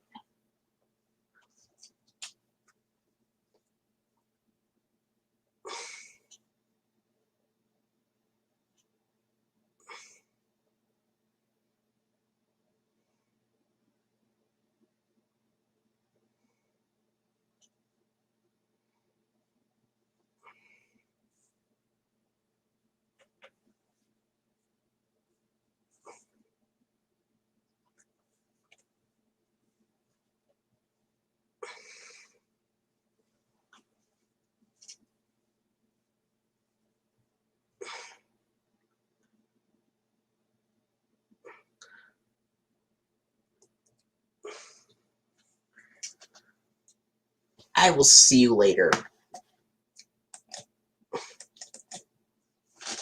I will see you later.